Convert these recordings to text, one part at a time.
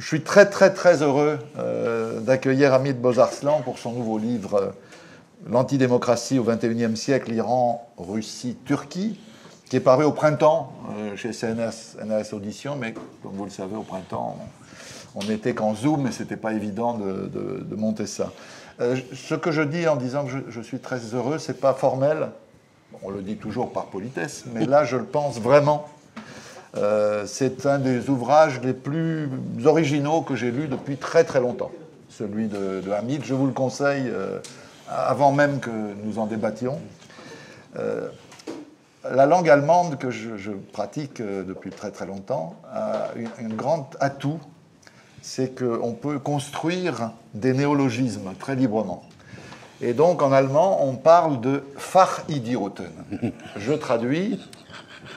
Je suis très, très, très heureux d'accueillir Hamid Bozarslan pour son nouveau livre L'antidémocratie au XXIe siècle, Iran, Russie, Turquie, qui est paru au printemps chez CNRS Audition, mais comme vous le savez, au printemps, on n'était qu'en Zoom et ce n'était pas évident de monter ça. Ce que je dis en disant que je suis très heureux, ce n'est pas formel, on le dit toujours par politesse, mais là, je le pense vraiment. C'est un des ouvrages les plus originaux que j'ai lus depuis très très longtemps, celui de Hamid. Je vous le conseille avant même que nous en débattions. La langue allemande que je pratique depuis très très longtemps a un grand atout, c'est qu'on peut construire des néologismes très librement. Et donc en allemand, on parle de Fachidioten. Je traduis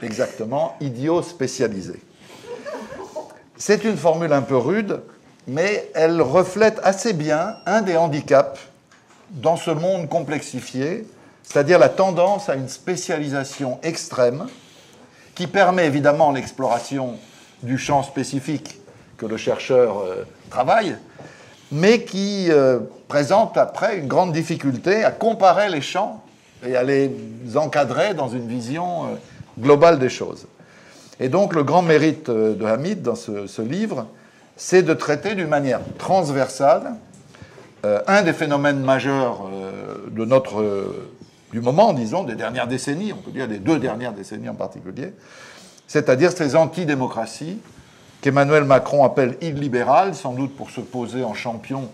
exactement idiot spécialisé. C'est une formule un peu rude, mais elle reflète assez bien un des handicaps dans ce monde complexifié, c'est-à-dire la tendance à une spécialisation extrême qui permet évidemment l'exploration du champ spécifique que le chercheur travaille, mais qui présente après une grande difficulté à comparer les champs et à les encadrer dans une vision globale des choses. Et donc le grand mérite de Hamid dans ce livre, c'est de traiter d'une manière transversale un des phénomènes majeurs du moment, disons, des dernières décennies, on peut dire des 2 dernières décennies en particulier, c'est-à-dire ces antidémocraties qu'Emmanuel Macron appelle illibérales, sans doute pour se poser en champion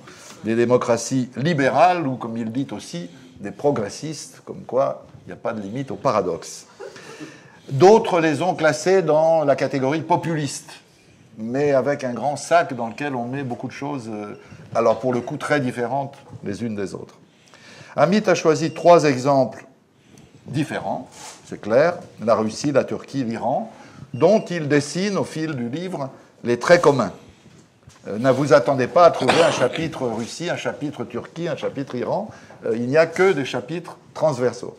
des démocraties libérales, ou comme il dit aussi, des progressistes, comme quoi il n'y a pas de limite au paradoxe. D'autres les ont classées dans la catégorie populiste, mais avec un grand sac dans lequel on met beaucoup de choses, alors pour le coup très différentes les unes des autres. Hamid a choisi 3 exemples différents, c'est clair, la Russie, la Turquie, l'Iran, dont il dessine au fil du livre les traits communs. Ne vous attendez pas à trouver un chapitre Russie, un chapitre Turquie, un chapitre Iran, il n'y a que des chapitres transversaux.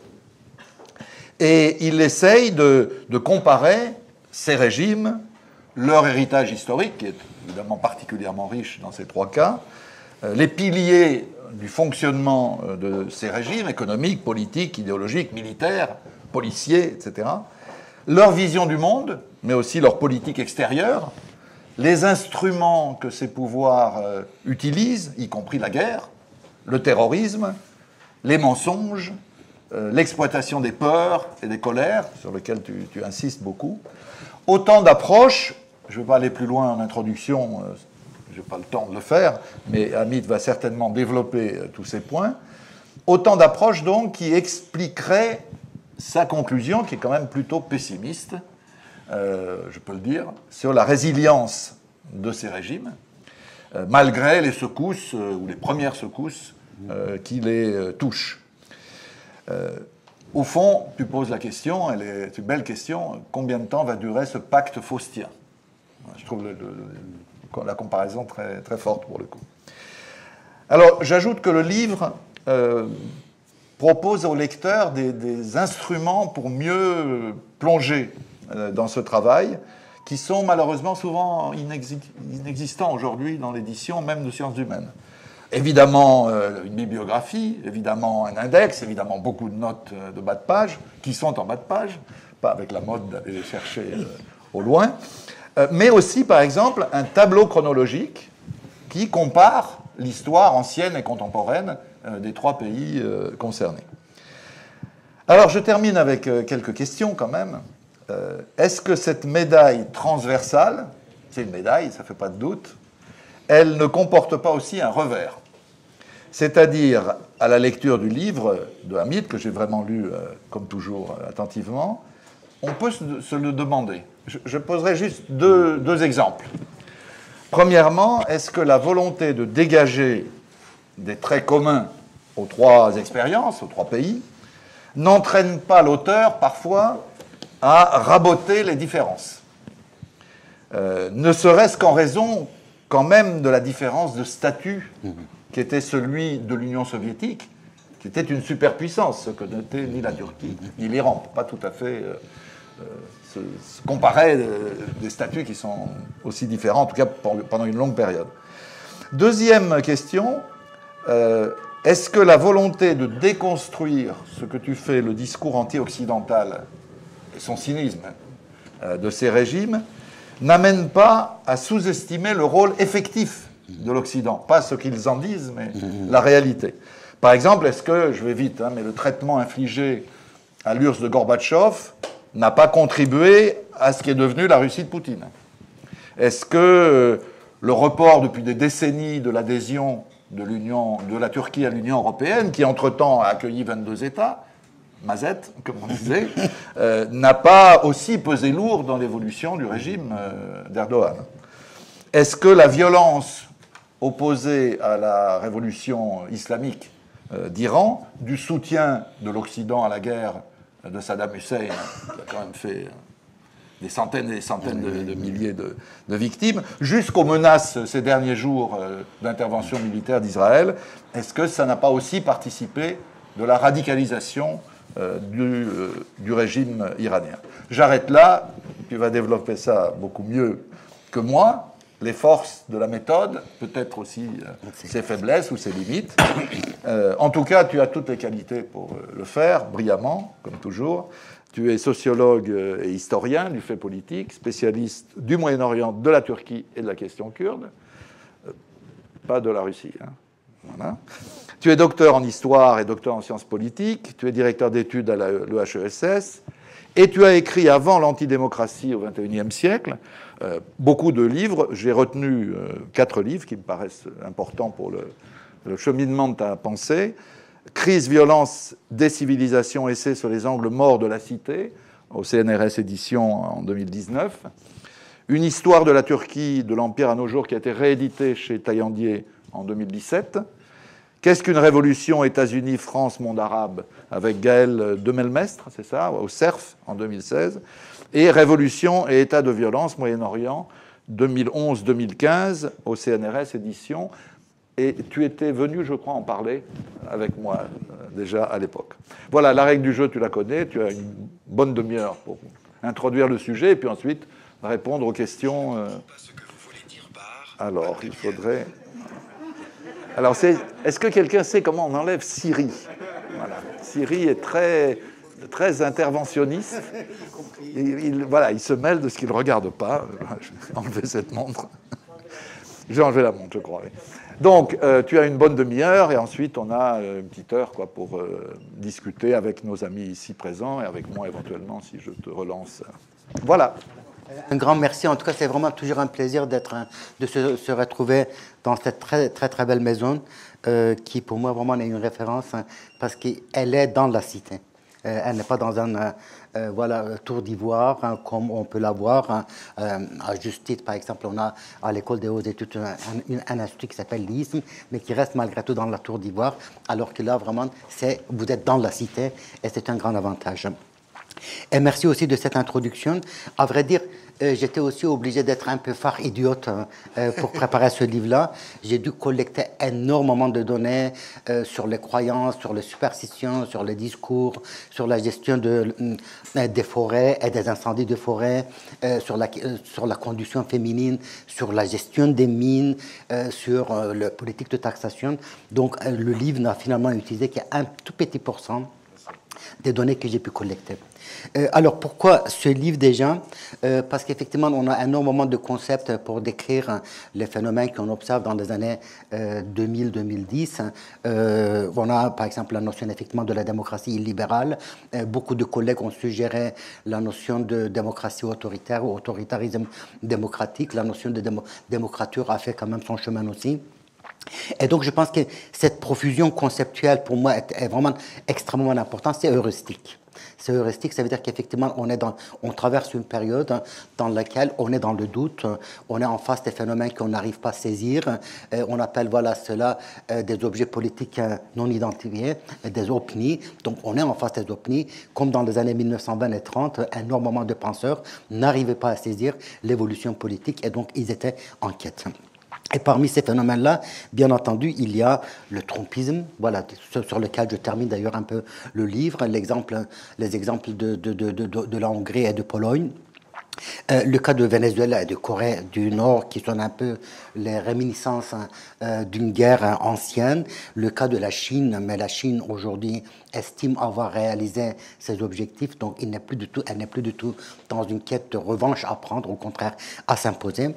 Et il essaye de comparer ces régimes, leur héritage historique, qui est évidemment particulièrement riche dans ces 3 cas, les piliers du fonctionnement de ces régimes, économiques, politiques, idéologiques, militaires, policiers, etc., leur vision du monde, mais aussi leur politique extérieure, les instruments que ces pouvoirs utilisent, y compris la guerre, le terrorisme, les mensonges, l'exploitation des peurs et des colères, sur lesquelles tu insistes beaucoup. Autant d'approches, je ne vais pas aller plus loin en introduction, je n'ai pas le temps de le faire, mais Hamid va certainement développer tous ces points. Autant d'approches, donc, qui expliqueraient sa conclusion, qui est quand même plutôt pessimiste, je peux le dire, sur la résilience de ces régimes, malgré les secousses, ou les premières secousses, qui les touchent. Au fond, tu poses la question, c'est une belle question, combien de temps va durer ce pacte faustien? Je trouve la comparaison très, très forte pour le coup. Alors, j'ajoute que le livre propose au lecteur des instruments pour mieux plonger dans ce travail, qui sont malheureusement souvent inexistants aujourd'hui dans l'édition, même de sciences humaines. Évidemment, une bibliographie, évidemment un index, évidemment beaucoup de notes de bas de page, qui sont en bas de page, pas avec la mode d'aller les chercher au loin, mais aussi, par exemple, un tableau chronologique qui compare l'histoire ancienne et contemporaine des 3 pays concernés. Alors, je termine avec quelques questions quand même. Est-ce que cette médaille transversale, c'est une médaille, ça ne fait pas de doute, elle ne comporte pas aussi un revers? C'est-à-dire, à la lecture du livre de Hamid, que j'ai vraiment lu, comme toujours, attentivement, on peut se le demander. Je poserai juste deux exemples. Premièrement, est-ce que la volonté de dégager des traits communs aux 3 expériences, aux 3 pays, n'entraîne pas l'auteur, parfois, à raboter les différences, ne serait-ce qu'en raison, quand même, de la différence de statut qui était celui de l'Union soviétique, qui était une superpuissance, ce que n'était ni la Turquie, ni l'Iran, pas tout à fait se comparer des statuts qui sont aussi différents, en tout cas pendant une longue période. Deuxième question, est-ce que la volonté de déconstruire ce que tu fais, le discours anti-occidental et son cynisme de ces régimes, n'amène pas à sous-estimer le rôle effectif de l'Occident? Pas ce qu'ils en disent, mais la réalité. Par exemple, est-ce que, je vais vite, mais le traitement infligé à l'URSS de Gorbatchev n'a pas contribué à ce qui est devenu la Russie de Poutine? Est-ce que le report depuis des décennies de l'adhésion de la Turquie à l'Union européenne, qui entre-temps a accueilli 22 États, Mazette, comme on disait, n'a pas aussi pesé lourd dans l'évolution du régime d'Erdogan? Est-ce que la violence opposée à la révolution islamique d'Iran, du soutien de l'Occident à la guerre de Saddam Hussein, qui a quand même fait des centaines et des centaines de milliers de victimes, jusqu'aux menaces ces derniers jours d'intervention militaire d'Israël, est-ce que ça n'a pas aussi participé de la radicalisation du régime iranien? J'arrête là, tu vas développer ça beaucoup mieux que moi. Les forces de la méthode, peut-être aussi ses faiblesses ou ses limites. En tout cas, tu as toutes les qualités pour le faire, brillamment, comme toujours. Tu es sociologue et historien du fait politique, spécialiste du Moyen-Orient, de la Turquie et de la question kurde. Pas de la Russie. Voilà. Tu es docteur en histoire et docteur en sciences politiques. Tu es directeur d'études à l'EHESS. Et tu as écrit, avant l'antidémocratie au XXIe siècle, beaucoup de livres. J'ai retenu 4 livres qui me paraissent importants pour le cheminement de ta pensée. Crise, violence, décivilisation, essai sur les angles morts de la cité, au CNRS édition en 2019. Une histoire de la Turquie, de l'Empire à nos jours, qui a été rééditée chez Taillandier en 2017. Qu'est-ce qu'une révolution États-Unis, France, monde arabe, avec Gaël Demelmestre, c'est ça, au CERF en 2016. Et Révolution et état de violence, Moyen-Orient, 2011-2015, au CNRS édition. Et tu étais venu, je crois, en parler avec moi déjà à l'époque. Voilà, la règle du jeu, tu la connais. Tu as une bonne demi-heure pour introduire le sujet et puis ensuite répondre aux questions. Alors, il faudrait... Alors, est-ce que quelqu'un sait comment on enlève Siri? Voilà. Siri est très interventionniste. Il se mêle de ce qu'il ne regarde pas. Je vais enlever cette montre. J'ai enlevé la montre, je crois. Oui. Donc, tu as une bonne demi-heure et ensuite on a une petite heure pour discuter avec nos amis ici présents et avec moi éventuellement si je te relance. Voilà. Un grand merci. En tout cas, c'est vraiment toujours un plaisir de se retrouver dans cette très, très, très belle maison qui, pour moi, vraiment est une référence parce qu'elle est dans la cité. Elle n'est pas dans un tour d'ivoire comme on peut l'avoir. À juste titre, par exemple, on a à l'école des hautes études un institut qui s'appelle l'ISM, mais qui reste malgré tout dans la tour d'ivoire, alors que là, vraiment, vous êtes dans la cité et c'est un grand avantage. Et merci aussi de cette introduction. À vrai dire, j'étais aussi obligé d'être un peu phare idiote pour préparer ce livre-là. J'ai dû collecter énormément de données sur les croyances, sur les superstitions, sur les discours, sur la gestion des forêts et des incendies de forêt, sur la condition féminine, sur la gestion des mines, sur la politique de taxation. Donc, le livre n'a finalement utilisé qu'un tout petit pourcent des données que j'ai pu collecter. Alors, pourquoi ce livre déjà? Parce qu'effectivement, on a énormément de concepts pour décrire les phénomènes qu'on observe dans les années 2000-2010. On a, par exemple, la notion effectivement de la démocratie illibérale. Beaucoup de collègues ont suggéré la notion de démocratie autoritaire ou autoritarisme démocratique. La notion de démocrature a fait quand même son chemin aussi. Et donc, je pense que cette profusion conceptuelle, pour moi, est vraiment extrêmement importante. C'est heuristique. C'est heuristique, ça veut dire qu'effectivement, on traverse une période dans laquelle on est dans le doute, on est en face des phénomènes qu'on n'arrive pas à saisir. On appelle cela des objets politiques non identifiés, des OPNI. Donc, on est en face des OPNI. Comme dans les années 1920 et 30, énormément de penseurs n'arrivaient pas à saisir l'évolution politique et donc ils étaient en quête. Et parmi ces phénomènes-là, bien entendu, il y a le trumpisme, voilà, sur lequel je termine d'ailleurs un peu le livre, les exemples de la Hongrie et de Pologne. Le cas de Venezuela et de Corée du Nord, qui sont un peu les réminiscences d'une guerre ancienne. Le cas de la Chine, mais la Chine aujourd'hui estime avoir réalisé ses objectifs, donc elle n'est plus du tout dans une quête de revanche à prendre, au contraire à s'imposer.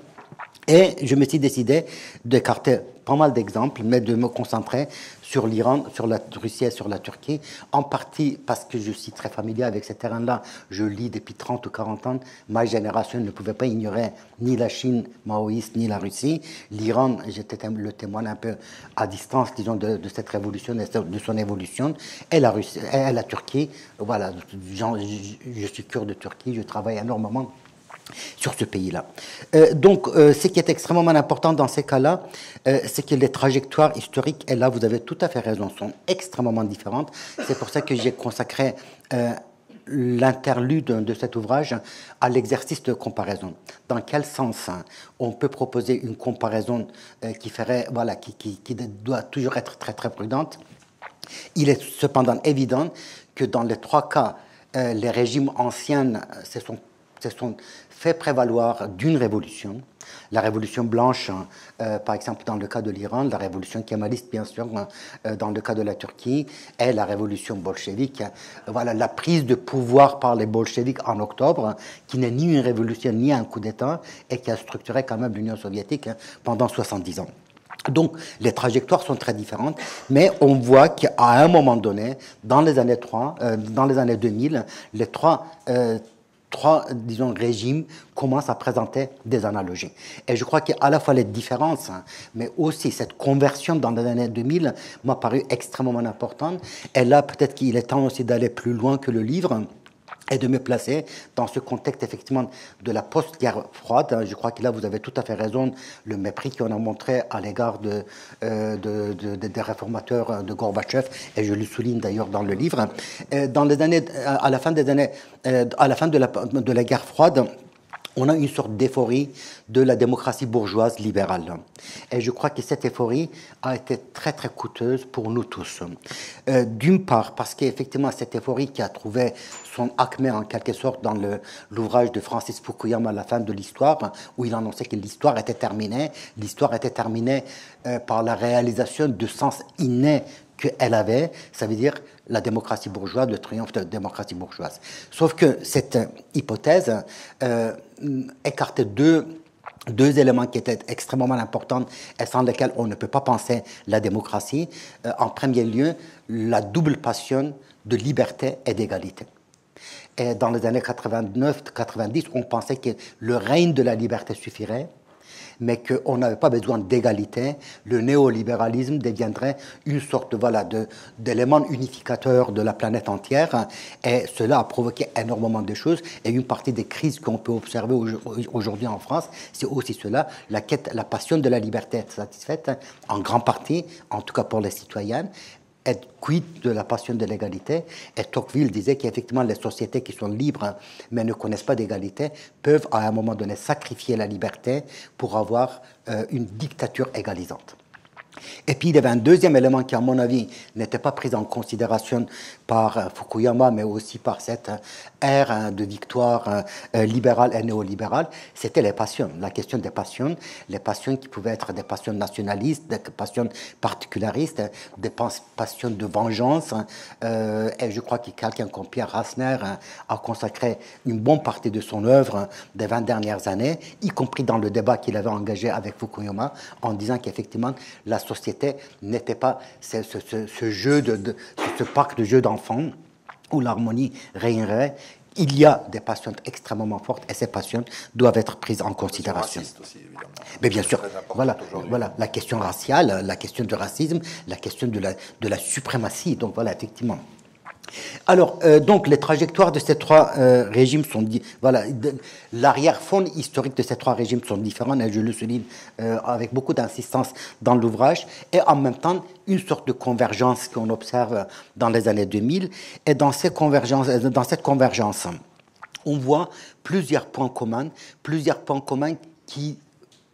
Et je me suis décidé d'écarter pas mal d'exemples, mais de me concentrer sur l'Iran, sur la Russie et sur la Turquie, en partie parce que je suis très familier avec ces terrains-là. Je lis depuis 30 ou 40 ans. Ma génération ne pouvait pas ignorer ni la Chine maoïste, ni la Russie. L'Iran, j'étais le témoin un peu à distance, disons, de cette révolution, de son évolution. Et la Russie, et la Turquie, voilà, je suis kurde de Turquie, je travaille énormément sur ce pays-là. Donc, ce qui est extrêmement important dans ces cas-là, c'est que les trajectoires historiques, et là, vous avez tout à fait raison, sont extrêmement différentes. C'est pour ça que j'ai consacré l'interlude de cet ouvrage à l'exercice de comparaison. Dans quel sens on peut proposer une comparaison qui doit toujours être très, très prudente. Il est cependant évident que dans les trois cas, les régimes anciens se sont fait prévaloir d'une révolution, la révolution blanche, par exemple dans le cas de l'Iran, la révolution kémaliste bien sûr dans le cas de la Turquie, et la révolution bolchevique. Voilà, la prise de pouvoir par les bolcheviks en octobre, qui n'est ni une révolution ni un coup d'État, et qui a structuré quand même l'Union soviétique pendant 70 ans. Donc, les trajectoires sont très différentes, mais on voit qu'à un moment donné, dans les années 2000, les trois, disons, régimes commencent à présenter des analogies. Et je crois qu'à la fois les différences, mais aussi cette conversion dans les années 2000 m'a paru extrêmement importante. Et là, peut-être qu'il est temps aussi d'aller plus loin que le livre et de me placer dans ce contexte effectivement de la post-guerre froide. Je crois que là, vous avez tout à fait raison, le mépris qu'on a montré à l'égard des réformateurs de Gorbatchev, et je le souligne d'ailleurs dans le livre. Dans les années, à la fin de la guerre froide, on a une sorte d'euphorie de la démocratie bourgeoise libérale. Et je crois que cette euphorie a été très, très coûteuse pour nous tous. D'une part, parce qu'effectivement, cette euphorie qui a trouvé son acmé en quelque sorte dans l'ouvrage de Francis Fukuyama, La fin de l'histoire, où il annonçait que l'histoire était terminée. L'histoire était terminée par la réalisation du sens inné qu'elle avait, ça veut dire la démocratie bourgeoise, le triomphe de la démocratie bourgeoise. Sauf que cette hypothèse écartait deux éléments qui étaient extrêmement importants et sans lesquels on ne peut pas penser la démocratie. En premier lieu, la double passion de liberté et d'égalité. Et dans les années 89-90, on pensait que le règne de la liberté suffirait, mais qu'on n'avait pas besoin d'égalité. Le néolibéralisme deviendrait une sorte d'élément unificateur de la planète entière, et cela a provoqué énormément de choses, et une partie des crises qu'on peut observer aujourd'hui en France, c'est aussi cela, la passion de la liberté est satisfaite, en grande partie, en tout cas pour les citoyens, et quid de la passion de l'égalité. Et Tocqueville disait qu'effectivement les sociétés qui sont libres mais ne connaissent pas d'égalité peuvent à un moment donné sacrifier la liberté pour avoir une dictature égalisante. Et puis il y avait un deuxième élément qui, à mon avis, n'était pas pris en considération par Fukuyama, mais aussi par cette ère de victoire libérale et néolibérale, c'était les passions, la question des passions, les passions qui pouvaient être des passions nationalistes, des passions particularistes, des passions de vengeance. Et je crois que quelqu'un comme Pierre Rasner a consacré une bonne partie de son œuvre des 20 dernières années, y compris dans le débat qu'il avait engagé avec Fukuyama, en disant qu'effectivement, la société n'était pas ce parc de jeux d'enfants où l'harmonie régnerait. Il y a des passions extrêmement fortes et ces passions doivent être prises en considération. Aussi, évidemment. Mais bien sûr, voilà, la question raciale, la question du racisme, la question de la suprématie. Donc voilà, effectivement. Alors, donc, les trajectoires de ces trois régimes sont... l'arrière-fond historique de ces trois régimes sont différents, et je le souligne avec beaucoup d'insistance dans l'ouvrage, et en même temps, une sorte de convergence qu'on observe dans les années 2000. Et dans cette convergence, on voit plusieurs points communs qui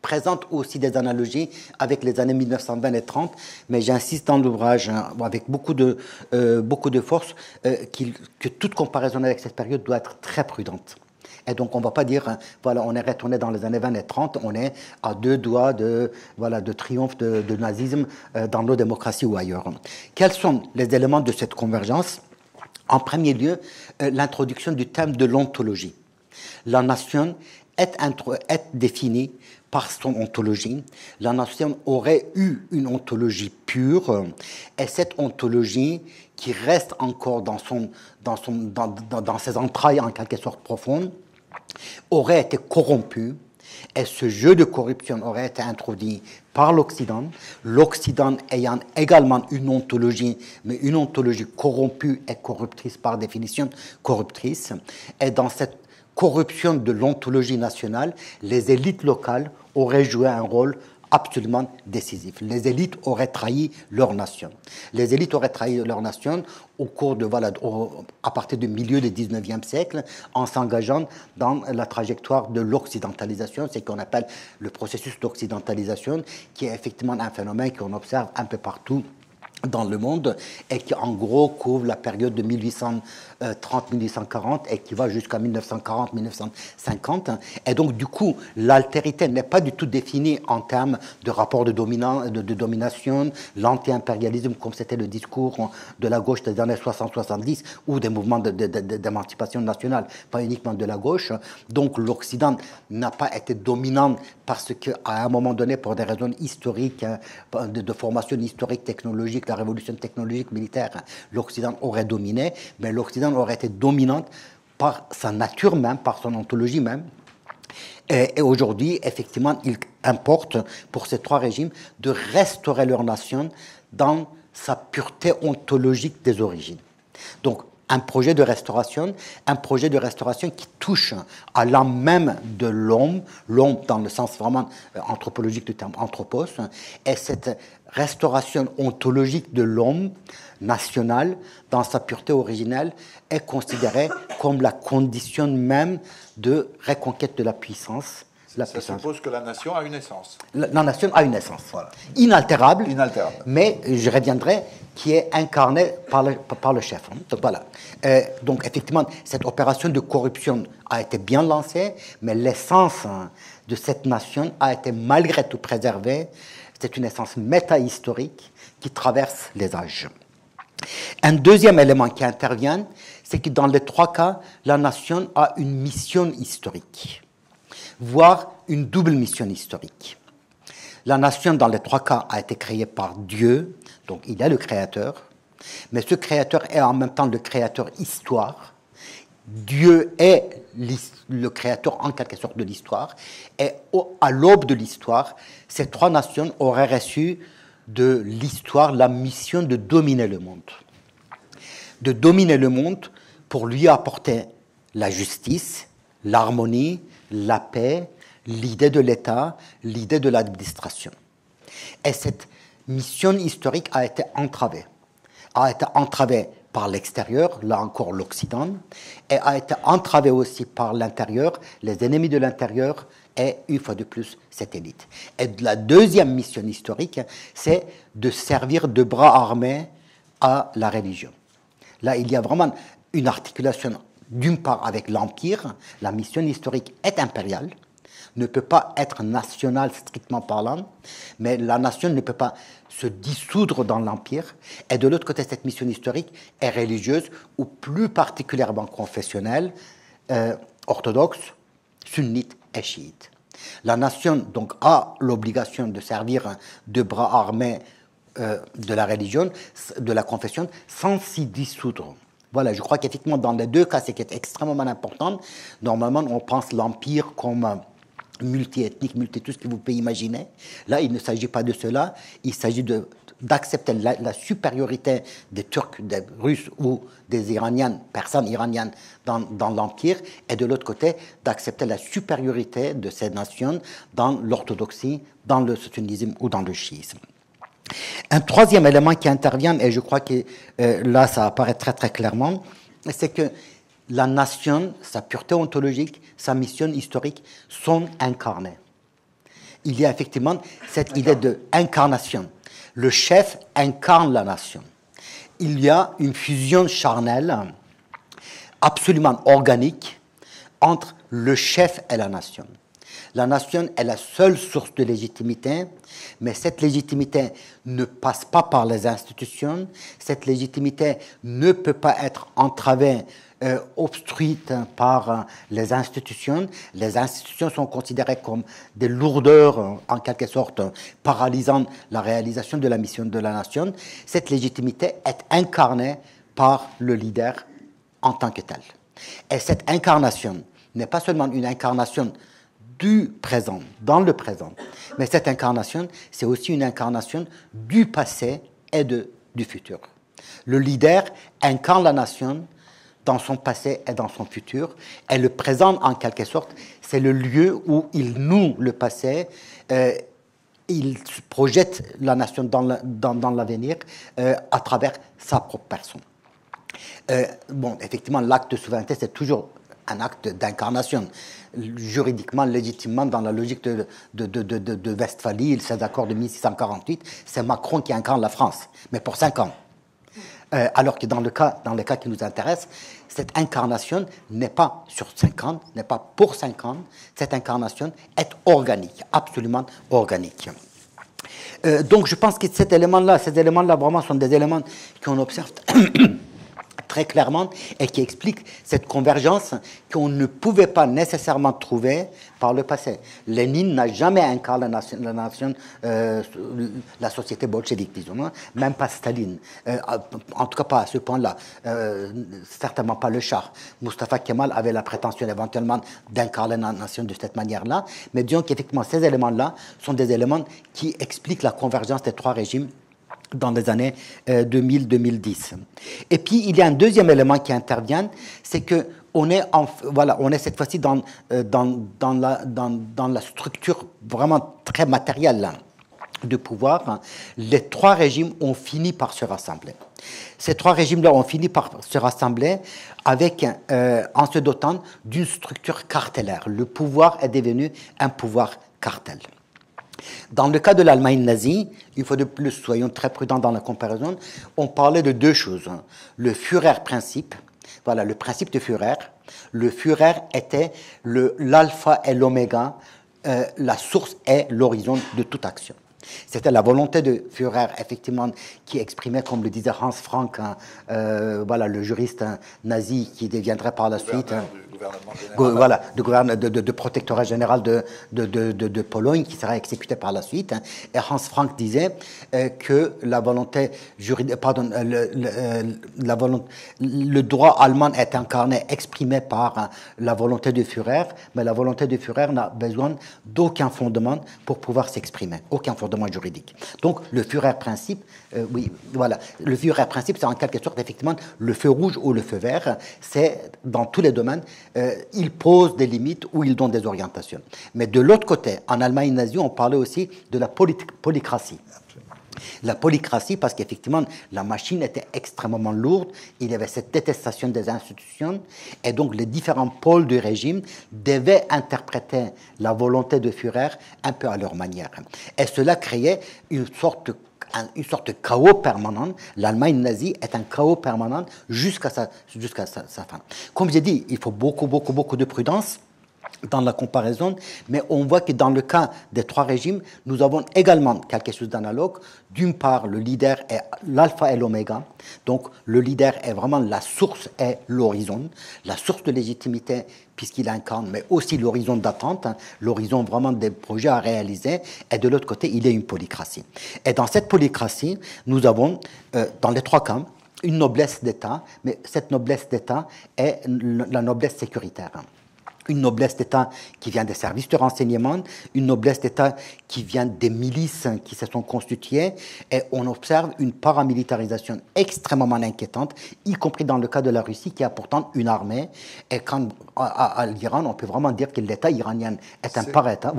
présente aussi des analogies avec les années 1920 et 30, mais j'insiste dans l'ouvrage avec beaucoup de force que toute comparaison avec cette période doit être très prudente. Et donc, on ne va pas dire, voilà, on est retourné dans les années 20 et 30, on est à 2 doigts de triomphe de nazisme dans nos démocraties ou ailleurs. Quels sont les éléments de cette convergence? En premier lieu, l'introduction du thème de l'ontologie. La nation est définie par son ontologie. La nation aurait eu une ontologie pure, et cette ontologie, qui reste encore dans ses entrailles en quelque sorte profondes, aurait été corrompue, et ce jeu de corruption aurait été introduit par l'Occident, l'Occident ayant également une ontologie, mais une ontologie corrompue et corruptrice par définition corruptrice, et dans cette corruption de l'ontologie nationale, les élites locales auraient joué un rôle absolument décisif. Les élites auraient trahi leur nation. Les élites auraient trahi leur nation au cours à partir du milieu du 19e siècle, en s'engageant dans la trajectoire de l'occidentalisation, c'est ce qu'on appelle le processus d'occidentalisation, qui est effectivement un phénomène qu'on observe un peu partout dans le monde et qui en gros couvre la période de 1830-1840 et qui va jusqu'à 1940-1950. Et donc du coup, l'altérité n'est pas du tout définie en termes de rapport de domination, l'anti-impérialisme comme c'était le discours de la gauche des années 60-70 ou des mouvements d'émancipation nationale, pas uniquement de la gauche. Donc l'Occident n'a pas été dominant parce qu'à un moment donné, pour des raisons historiques, de formation historique, technologique, la révolution technologique militaire, l'Occident aurait dominé, mais l'Occident aurait été dominante par sa nature même, par son ontologie même. Et aujourd'hui, effectivement, il importe pour ces trois régimes de restaurer leur nation dans sa pureté ontologique des origines. Donc, un projet de restauration qui touche à l'âme même de l'homme dans le sens vraiment anthropologique du terme anthropos, et cette restauration ontologique de l'homme national dans sa pureté originelle est considérée comme la condition même de reconquête de la puissance. Ça suppose que la nation a une essence. La nation a une essence. Voilà. Inaltérable, mais je reviendrai, qui est incarnée par le chef. Donc, voilà. Donc effectivement, cette opération de corruption a été bien lancée, mais l'essence de cette nation a été malgré tout préservée. C'est une essence métahistorique qui traverse les âges. Un deuxième élément qui intervient, c'est que dans les trois cas, la nation a une mission historique, voire une double mission historique. La nation, dans les trois cas, a été créée par Dieu, donc il est le créateur, mais ce créateur est en même temps le créateur histoire. Dieu est le créateur en quelque sorte de l'histoire, et à l'aube de l'histoire, ces trois nations auraient reçu de l'histoire la mission de dominer le monde. De dominer le monde pour lui apporter la justice, l'harmonie, la paix, l'idée de l'État, l'idée de l'administration. Et cette mission historique a été entravée par l'extérieur, là encore l'Occident, et a été entravée aussi par l'intérieur, les ennemis de l'intérieur, et une fois de plus, cette élite. Et la deuxième mission historique, c'est de servir de bras armés à la religion. Là, il y a vraiment une articulation, d'une part avec l'Empire, la mission historique est impériale, ne peut pas être nationale strictement parlant, mais la nation ne peut pas se dissoudre dans l'Empire. Et de l'autre côté, cette mission historique est religieuse, ou plus particulièrement confessionnelle, orthodoxe, sunnite et chiite. La nation donc a l'obligation de servir de bras armés de la religion, de la confession, sans s'y dissoudre. Voilà, je crois qu'effectivement, dans les deux cas, c'est qui est extrêmement important. Normalement, on pense l'Empire comme multi-ethnique, tout ce que vous pouvez imaginer. Là, il ne s'agit pas de cela. Il s'agit d'accepter la supériorité des Turcs, des Russes ou des Iraniens, personnes iraniennes dans l'Empire, et de l'autre côté, d'accepter la supériorité de ces nations dans l'orthodoxie, dans le sunnisme ou dans le chiisme. Un troisième élément qui intervient, et je crois que là, ça apparaît très très clairement, c'est que la nation, sa pureté ontologique, sa mission historique sont incarnées. il y a effectivement cette idée d'incarnation. Le chef incarne la nation. Il y a une fusion charnelle absolument organique entre le chef et la nation. La nation est la seule source de légitimité, mais cette légitimité ne passe pas par les institutions, cette légitimité ne peut pas être entravée, obstruite par les institutions. Les institutions sont considérées comme des lourdeurs, en quelque sorte, paralysant la réalisation de la mission de la nation. Cette légitimité est incarnée par le leader en tant que tel. Et cette incarnation n'est pas seulement une incarnation du présent, dans le présent, mais cette incarnation, c'est aussi une incarnation du passé et du futur. Le leader incarne la nation dans son passé et dans son futur, et le présent, en quelque sorte, c'est le lieu où il noue le passé, il projette la nation dans l'avenir à travers sa propre personne. Bon, effectivement, l'acte de souveraineté, c'est toujours un acte d'incarnation, juridiquement, légitimement, dans la logique de Westphalie, ces accords de 1648, c'est Macron qui incarne la France, mais pour 5 ans. Alors que dans le cas qui nous intéresse, cette incarnation n'est pas sur 5 ans, n'est pas pour 5 ans, cette incarnation est organique, absolument organique. Donc je pense que ces éléments-là vraiment sont des éléments qu'on observe très clairement et qui explique cette convergence qu'on ne pouvait pas nécessairement trouver par le passé. Lénine n'a jamais incarné la nation, la société bolchevique, disons, même pas Staline, en tout cas pas à ce point-là, certainement pas le Shah. Mustafa Kemal avait la prétention éventuellement d'incarner la nation de cette manière-là, mais disons qu'effectivement ces éléments-là sont des éléments qui expliquent la convergence des 3 régimes dans les années 2000-2010. Et puis, il y a un deuxième élément qui intervient, c'est que on est cette fois-ci dans la structure vraiment très matérielle de pouvoir. Les 3 régimes ont fini par se rassembler. Ces 3 régimes-là ont fini par se rassembler en se dotant d'une structure cartellaire. Le pouvoir est devenu un pouvoir cartel. Dans le cas de l'Allemagne nazie, une fois de plus, soyons très prudents dans la comparaison, on parlait de 2 choses. Le Führer-principe, voilà, le principe de Führer. Le Führer était l'alpha et l'oméga, la source et l'horizon de toute action. C'était la volonté de Führer, effectivement, qui exprimait, comme le disait Hans Frank, le juriste nazi qui deviendrait par la suite... de protectorat général de Pologne, qui sera exécuté par la suite. Et Hans Frank disait que la volonté juridique, le droit allemand est incarné, exprimé par la volonté de Führer, mais la volonté de Führer n'a besoin d'aucun fondement pour pouvoir s'exprimer, aucun fondement juridique. Donc le Führer-principe, le Führer-principe, c'est en quelque sorte effectivement le feu rouge ou le feu vert, c'est dans tous les domaines. Il pose des limites ou il donne des orientations. Mais de l'autre côté, en Allemagne nazie, on parlait aussi de la polycratie. La polycratie, parce qu'effectivement, la machine était extrêmement lourde, il y avait cette détestation des institutions, et donc les différents pôles du régime devaient interpréter la volonté de Führer un peu à leur manière. Et cela créait une sorte de chaos permanent. L'Allemagne nazie est un chaos permanent jusqu'à sa fin. Comme j'ai dit, il faut beaucoup de prudence dans la comparaison, mais on voit que dans le cas des 3 régimes, nous avons également quelque chose d'analogue. D'une part, le leader est l'alpha et l'oméga, donc le leader est vraiment la source et l'horizon, la source de légitimité puisqu'il incarne, mais aussi l'horizon d'attente, l'horizon vraiment des projets à réaliser, et de l'autre côté, il y a une polycratie. Et dans cette polycratie, nous avons, dans les 3 cas, une noblesse d'État, mais cette noblesse d'État est la noblesse sécuritaire. Une noblesse d'État qui vient des services de renseignement, une noblesse d'État qui vient des milices qui se sont constituées, et on observe une paramilitarisation extrêmement inquiétante, y compris dans le cas de la Russie qui a pourtant une armée, et quand à l'Iran, on peut vraiment dire que l'État iranien est un para-État,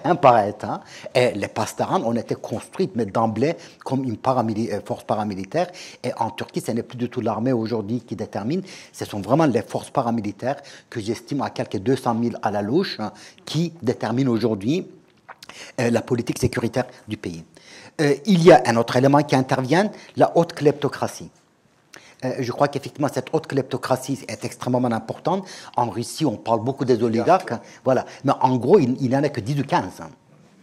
un para-État, et les pasdaran ont été construites, mais d'emblée, comme une force paramilitaire, et en Turquie, ce n'est plus du tout l'armée aujourd'hui qui détermine, ce sont vraiment les forces paramilitaires que j'estime à quelques 200 000 à la louche, qui déterminent aujourd'hui la politique sécuritaire du pays. Il y a un autre élément qui intervient, la haute kleptocratie. Je crois qu'effectivement, cette haute kleptocratie est extrêmement importante. En Russie, on parle beaucoup des oligarques. Voilà. Mais en gros, il n'y en a que 10 ou 15.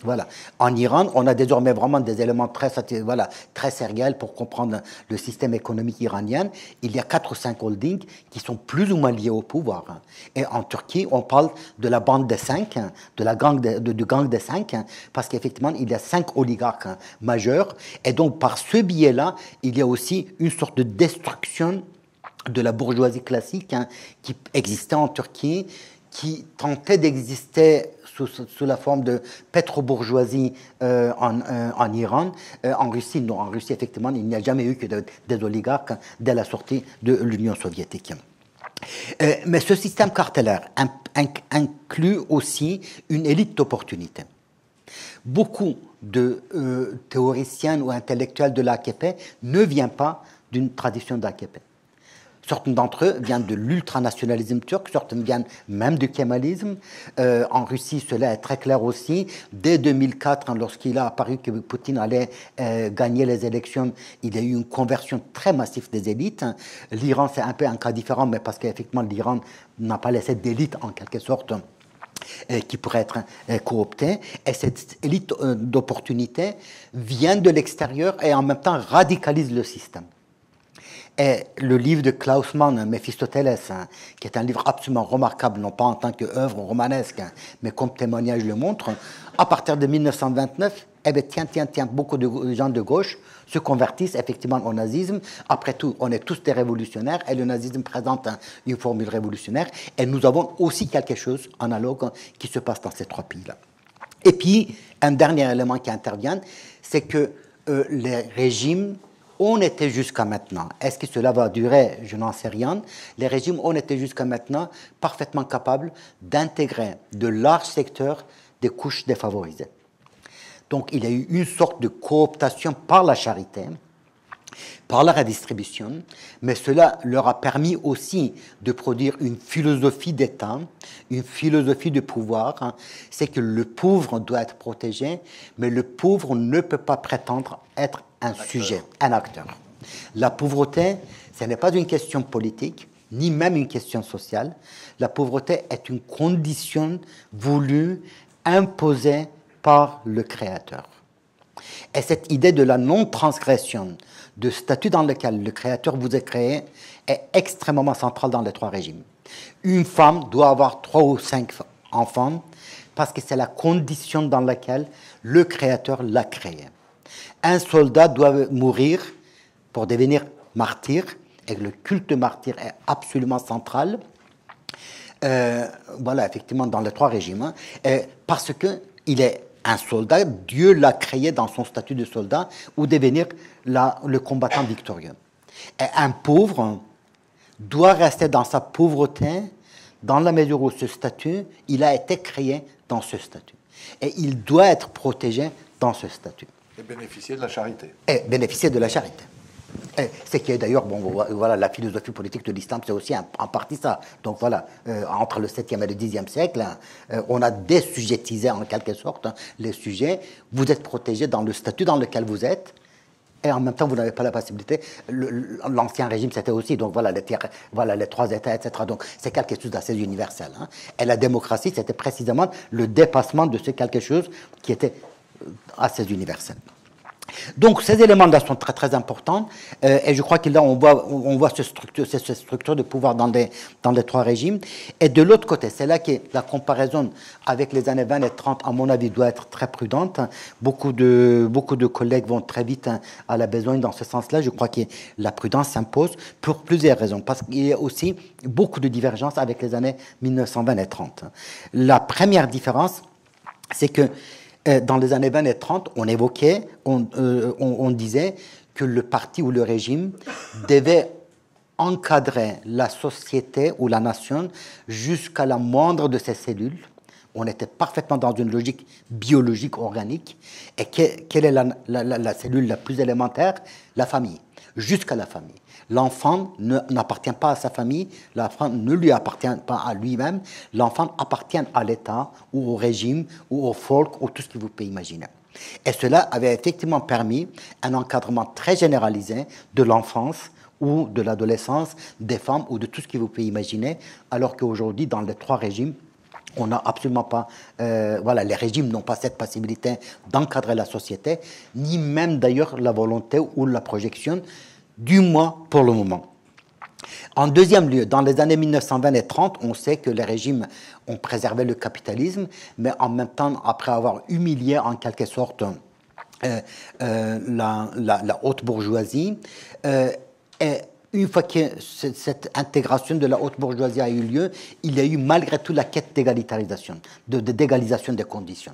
Voilà. En Iran, on a désormais vraiment des éléments très sériels pour comprendre le système économique iranien. Il y a 4 ou 5 holdings qui sont plus ou moins liés au pouvoir. Et en Turquie, on parle de la bande des 5, du gang des 5, parce qu'effectivement, il y a 5 oligarques majeurs. Et donc, par ce biais-là, il y a aussi une sorte de destruction de la bourgeoisie classique qui existait en Turquie, qui tentait d'exister sous la forme de pétro-bourgeoisie en Iran. En Russie, non. En Russie, effectivement, il n'y a jamais eu que des oligarques dès la sortie de l'Union soviétique. Mais ce système cartellaire inclut aussi une élite d'opportunité. Beaucoup de théoriciens ou intellectuels de l'AKP ne viennent pas d'une tradition d'AKP. Certains d'entre eux viennent de l'ultranationalisme turc, certains viennent même du kémalisme. En Russie, cela est très clair aussi. Dès 2004, lorsqu'il a apparu que Poutine allait gagner les élections, il y a eu une conversion très massive des élites. L'Iran, c'est un peu un cas différent, mais parce qu'effectivement, l'Iran n'a pas laissé d'élite, en quelque sorte, qui pourrait être cooptée. Et cette élite d'opportunité vient de l'extérieur et en même temps radicalise le système. Et le livre de Klaus Mann, Mephistopheles, qui est un livre absolument remarquable, non pas en tant qu'œuvre romanesque, mais comme témoignage le montre, à partir de 1929, eh bien, tiens, beaucoup de gens de gauche se convertissent effectivement au nazisme. Après tout, on est tous des révolutionnaires et le nazisme présente une formule révolutionnaire. Et nous avons aussi quelque chose analogue qui se passe dans ces 3 pays-là. Et puis, un dernier élément qui intervient, c'est que les régimes on était jusqu'à maintenant, est-ce que cela va durer? Je n'en sais rien. Les régimes, on était jusqu'à maintenant parfaitement capables d'intégrer de larges secteurs des couches défavorisées. Donc, il y a eu une sorte de cooptation par la charité, par la redistribution, mais cela leur a permis aussi de produire une philosophie d'État, une philosophie de pouvoir. C'est que le pauvre doit être protégé, mais le pauvre ne peut pas prétendre être un sujet, un acteur. La pauvreté, ce n'est pas une question politique, ni même une question sociale. La pauvreté est une condition voulue, imposée par le Créateur. Et cette idée de la non-transgression, de statut dans lequel le Créateur vous a créé, est extrêmement centrale dans les 3 régimes. Une femme doit avoir 3 ou 5 enfants parce que c'est la condition dans laquelle le Créateur l'a créé. Un soldat doit mourir pour devenir martyr, et le culte de martyr est absolument central. Voilà, effectivement, dans les 3 régimes. Parce qu'il est un soldat, Dieu l'a créé dans son statut de soldat, ou devenir le combattant victorieux. Et un pauvre doit rester dans sa pauvreté, dans la mesure où ce statut, il a été créé dans ce statut. Et il doit être protégé dans ce statut. Et bénéficier de la charité. Et bénéficier de la charité. C'est qui est d'ailleurs, bon, voilà, la philosophie politique de l'islam, c'est aussi en partie ça. Donc voilà, entre le 7e et le 10e siècle, on a déssujettisé en quelque sorte les sujets. Vous êtes protégé dans le statut dans lequel vous êtes, et en même temps, vous n'avez pas la possibilité. L'ancien régime, c'était aussi, donc voilà, les 3 États, etc. Donc c'est quelque chose d'assez universel. Et la démocratie, c'était précisément le dépassement de ce quelque chose qui était assez universel. Donc ces éléments-là sont très très importants et je crois que là on voit cette structure de pouvoir dans les 3 régimes. Et de l'autre côté, c'est là que la comparaison avec les années 20 et 30, à mon avis, doit être très prudente. Beaucoup de collègues vont très vite à la besogne dans ce sens-là. Je crois que la prudence s'impose pour plusieurs raisons, parce qu'il y a aussi beaucoup de divergences avec les années 1920 et 30. La première différence, c'est que dans les années 20 et 30, on évoquait, on disait que le parti ou le régime devait encadrer la société ou la nation jusqu'à la moindre de ses cellules. On était parfaitement dans une logique biologique, organique. Et quelle est la cellule la plus élémentaire? La famille. Jusqu'à la famille. L'enfant n'appartient pas à sa famille, l'enfant ne lui appartient pas à lui-même, l'enfant appartient à l'État ou au régime ou au folk ou tout ce que vous pouvez imaginer. Et cela avait effectivement permis un encadrement très généralisé de l'enfance ou de l'adolescence, des femmes ou de tout ce que vous pouvez imaginer, alors qu'aujourd'hui, dans les trois régimes, on n'a absolument pas, voilà, les régimes n'ont pas cette possibilité d'encadrer la société, ni même d'ailleurs la volonté ou la projection, du moins pour le moment. En deuxième lieu, dans les années 1920 et 30, on sait que les régimes ont préservé le capitalisme, mais en même temps, après avoir humilié en quelque sorte la haute bourgeoisie, et une fois que cette intégration de la haute bourgeoisie a eu lieu, il y a eu malgré tout la quête d'égalitarisation, d'égalisation des conditions.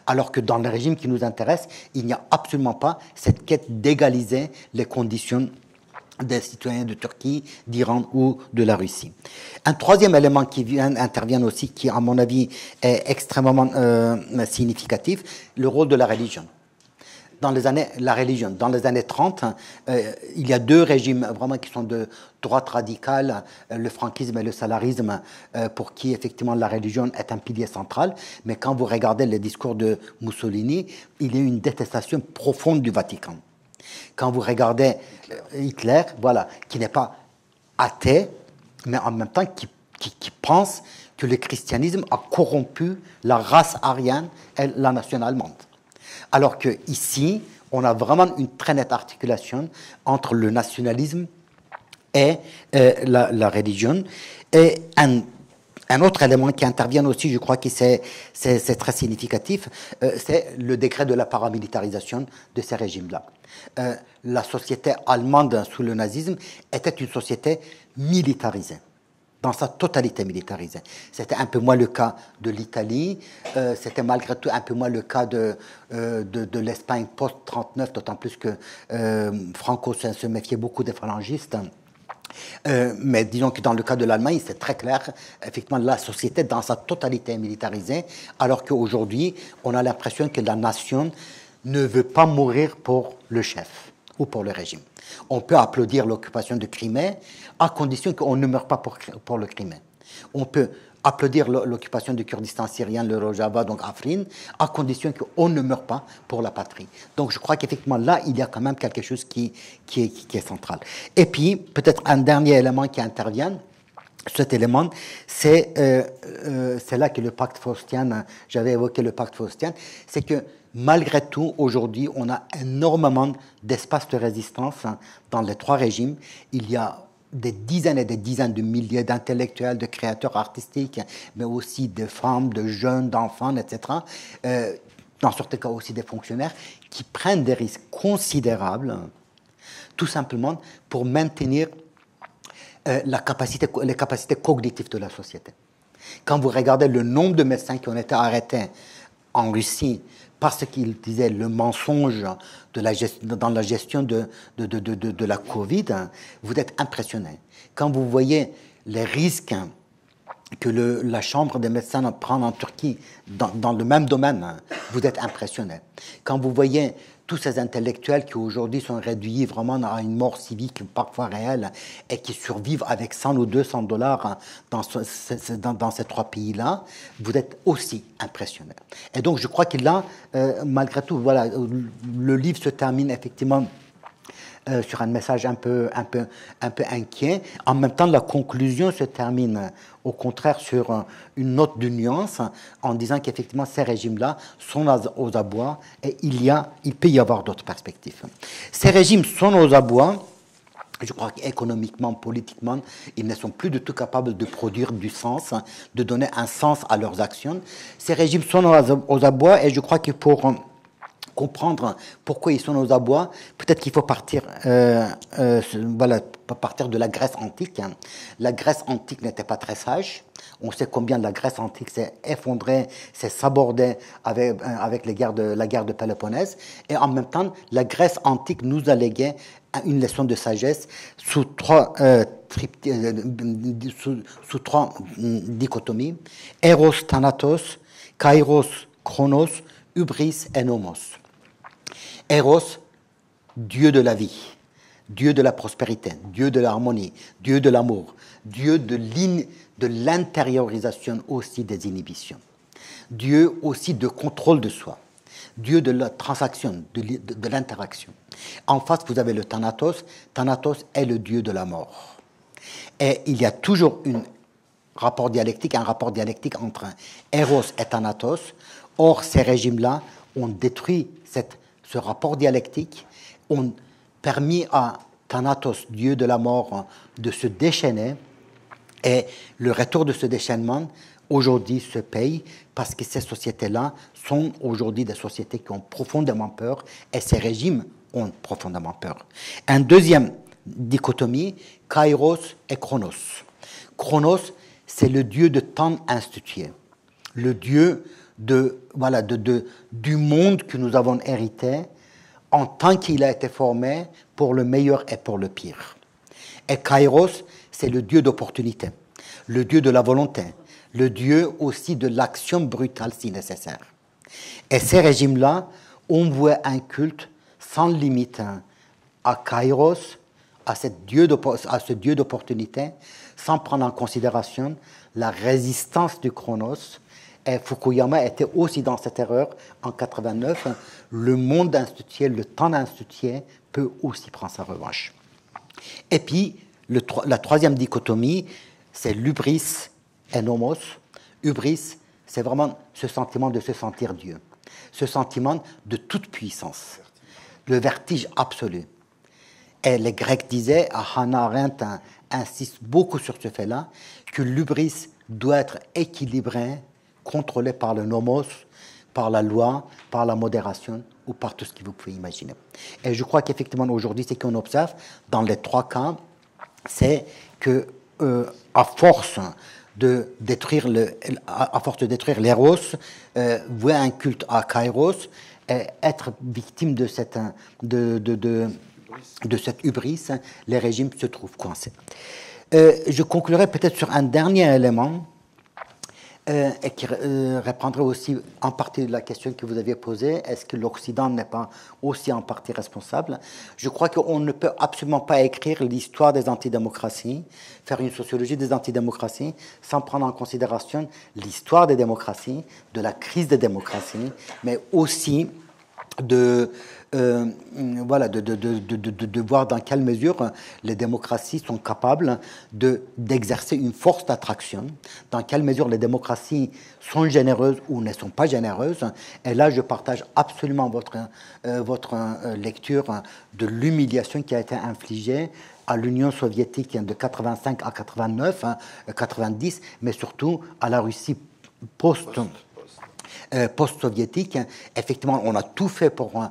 Alors que dans le régime qui nous intéresse, il n'y a absolument pas cette quête d'égaliser les conditions des citoyens de Turquie, d'Iran ou de la Russie. Un troisième élément qui intervient aussi, qui à mon avis est extrêmement significatif, le rôle de la religion. Dans les années 30, il y a deux régimes vraiment qui sont de droite radicale, le franquisme et le salarisme, pour qui effectivement la religion est un pilier central. Mais quand vous regardez les discours de Mussolini, il y a une détestation profonde du Vatican. Quand vous regardez Hitler, voilà, qui n'est pas athée, mais en même temps qui pense que le christianisme a corrompu la race aryenne et la nation allemande. Alors qu'ici, on a vraiment une très nette articulation entre le nationalisme et la religion. Et un autre élément qui intervient aussi, je crois que c'est très significatif, c'est le décret de la paramilitarisation de ces régimes-là. La société allemande sous le nazisme était une société militarisée, dans sa totalité militarisée. C'était un peu moins le cas de l'Italie, c'était malgré tout un peu moins le cas de l'Espagne post-39, d'autant plus que Franco se méfiait beaucoup des phalangistes. Mais disons que dans le cas de l'Allemagne, c'est très clair, effectivement, la société dans sa totalité est militarisée, alors qu'aujourd'hui, on a l'impression que la nation ne veut pas mourir pour le chef ou pour le régime. On peut applaudir l'occupation de Crimée à condition qu'on ne meure pas pour le Crimée. On peut applaudir l'occupation du Kurdistan syrien, le Rojava, donc Afrin, à condition qu'on ne meure pas pour la patrie. Donc je crois qu'effectivement là, il y a quand même quelque chose qui est central. Et puis, peut-être un dernier élément qui intervient, cet élément, c'est là que le pacte faustien, j'avais évoqué le pacte faustien, c'est que malgré tout, aujourd'hui, on a énormément d'espace de résistance dans les trois régimes. Il y a des dizaines et des dizaines de milliers d'intellectuels, de créateurs artistiques, mais aussi de femmes, de jeunes, d'enfants, etc. Dans certains cas aussi des fonctionnaires qui prennent des risques considérables, tout simplement pour maintenir les capacités cognitives de la société. Quand vous regardez le nombre de médecins qui ont été arrêtés en Russie parce qu'ils disaient le mensonge dans la gestion de la Covid, vous êtes impressionné. Quand vous voyez les risques que la Chambre des médecins prend en Turquie dans le même domaine, vous êtes impressionné. Quand vous voyez tous ces intellectuels qui aujourd'hui sont réduits vraiment à une mort civique parfois réelle et qui survivent avec 100 ou 200 dollars dans ces trois pays-là, vous êtes aussi impressionné. Et donc je crois que là, malgré tout, voilà, le livre se termine effectivement sur un message un peu inquiet. En même temps, la conclusion se termine au contraire sur une note de nuance en disant qu'effectivement ces régimes-là sont aux abois et il peut y avoir d'autres perspectives. Ces régimes sont aux abois. Je crois qu'économiquement, politiquement, ils ne sont plus du tout capables de produire du sens, de donner un sens à leurs actions. Ces régimes sont aux abois et je crois que pour comprendre pourquoi ils sont aux abois, peut-être qu'il faut partir de la Grèce antique. La Grèce antique n'était pas très sage. On sait combien la Grèce antique s'est effondrée, s'est sabordée avec la guerre de Péloponnèse. Et en même temps, la Grèce antique nous a légué une leçon de sagesse sous trois dichotomies. Eros, Thanatos, Kairos, Chronos, Hubris et Nomos. Eros, dieu de la vie. Dieu de la prospérité, Dieu de l'harmonie, Dieu de l'amour, Dieu de l'intériorisation aussi des inhibitions, Dieu aussi de contrôle de soi, Dieu de la transaction, de l'interaction. En face, vous avez le Thanatos. Thanatos est le Dieu de la mort. Et il y a toujours un rapport dialectique entre Eros et Thanatos. Or, ces régimes-là ont détruit ce rapport dialectique, ont permis à Thanatos, Dieu de la mort, de se déchaîner. Et le retour de ce déchaînement, aujourd'hui, se paye parce que ces sociétés-là sont aujourd'hui des sociétés qui ont profondément peur et ces régimes ont profondément peur. Un deuxième dichotomie, Kairos et Chronos. Chronos, c'est le dieu de temps institué, le dieu du monde que nous avons hérité en tant qu'il a été formé pour le meilleur et pour le pire. Et Kairos, c'est le dieu d'opportunité, le dieu de la volonté, le dieu aussi de l'action brutale si nécessaire. Et ces régimes-là ont voué un culte sans limite à Kairos, à ce dieu d'opportunité, sans prendre en considération la résistance du Chronos. Et Fukuyama était aussi dans cette erreur en 89. Le monde institué, le temps institué peut aussi prendre sa revanche. Et puis, la troisième dichotomie, c'est l'hubris et nomos. Hubris, c'est vraiment ce sentiment de se sentir Dieu, ce sentiment de toute puissance, le vertige absolu. Et les Grecs disaient, Hannah Arendt insiste beaucoup sur ce fait-là, que l'hubris doit être équilibré, contrôlé par le nomos, par la loi, par la modération ou par tout ce que vous pouvez imaginer. Et je crois qu'effectivement aujourd'hui, ce qu'on observe dans les trois cas, c'est que à force de détruire l'éros, vouer un culte à Kairos, et être victime de cette hubris, les régimes se trouvent coincés. Je conclurai peut-être sur un dernier élément et qui répondrait aussi en partie de la question que vous aviez posée. Est-ce que l'Occident n'est pas aussi en partie responsable? Je crois qu'on ne peut absolument pas écrire l'histoire des antidémocraties, faire une sociologie des antidémocraties, sans prendre en considération l'histoire des démocraties, de la crise des démocraties, mais aussi de voir dans quelle mesure les démocraties sont capables d'exercer une force d'attraction, dans quelle mesure les démocraties sont généreuses ou ne sont pas généreuses. Et là, je partage absolument votre lecture de l'humiliation qui a été infligée à l'Union soviétique de 85 à 89, 90, mais surtout à la Russie post-soviétique. Effectivement, on a tout fait pour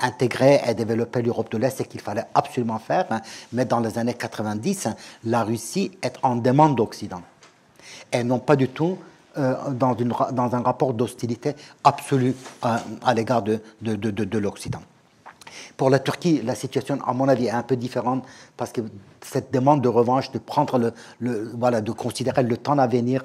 intégrer et développer l'Europe de l'Est, ce qu'il fallait absolument faire. Mais dans les années 90, la Russie est en demande d'Occident. Et non pas du tout dans un rapport d'hostilité absolue à l'égard de l'Occident. Pour la Turquie, la situation, à mon avis, est un peu différente parce que cette demande de revanche, de prendre de considérer le temps à venir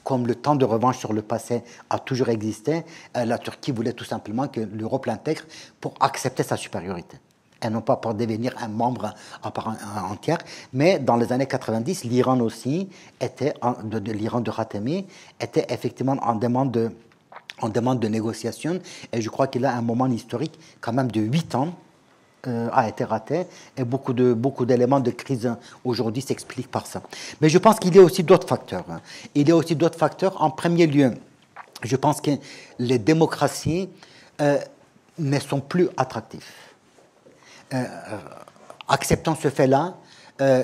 comme le temps de revanche sur le passé a toujours existé. La Turquie voulait tout simplement que l'Europe l'intègre pour accepter sa supériorité et non pas pour devenir un membre à part entière. Mais dans les années 90, l'Iran aussi l'Iran de Khatami était effectivement en demande de négociation, et je crois qu'il a un moment historique quand même de 8 ans a été raté, et beaucoup d'éléments de crise aujourd'hui s'expliquent par ça. Mais je pense qu'il y a aussi d'autres facteurs. Il y a aussi d'autres facteurs. En premier lieu, je pense que les démocraties ne sont plus attractives. Acceptant ce fait-là,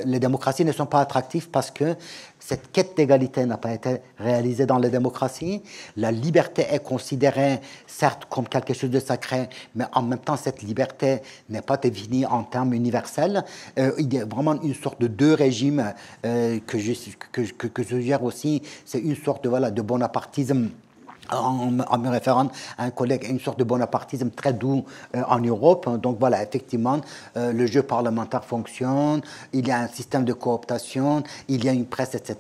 les démocraties ne sont pas attractives parce que cette quête d'égalité n'a pas été réalisée dans les démocraties. La liberté est considérée, certes, comme quelque chose de sacré, mais en même temps, cette liberté n'est pas définie en termes universels. Il y a vraiment une sorte de deux régimes que je suggère aussi. C'est une sorte de bonapartisme en me référant à un collègue, une sorte de bonapartisme très doux en Europe. Donc voilà, effectivement, le jeu parlementaire fonctionne, il y a un système de cooptation, il y a une presse, etc.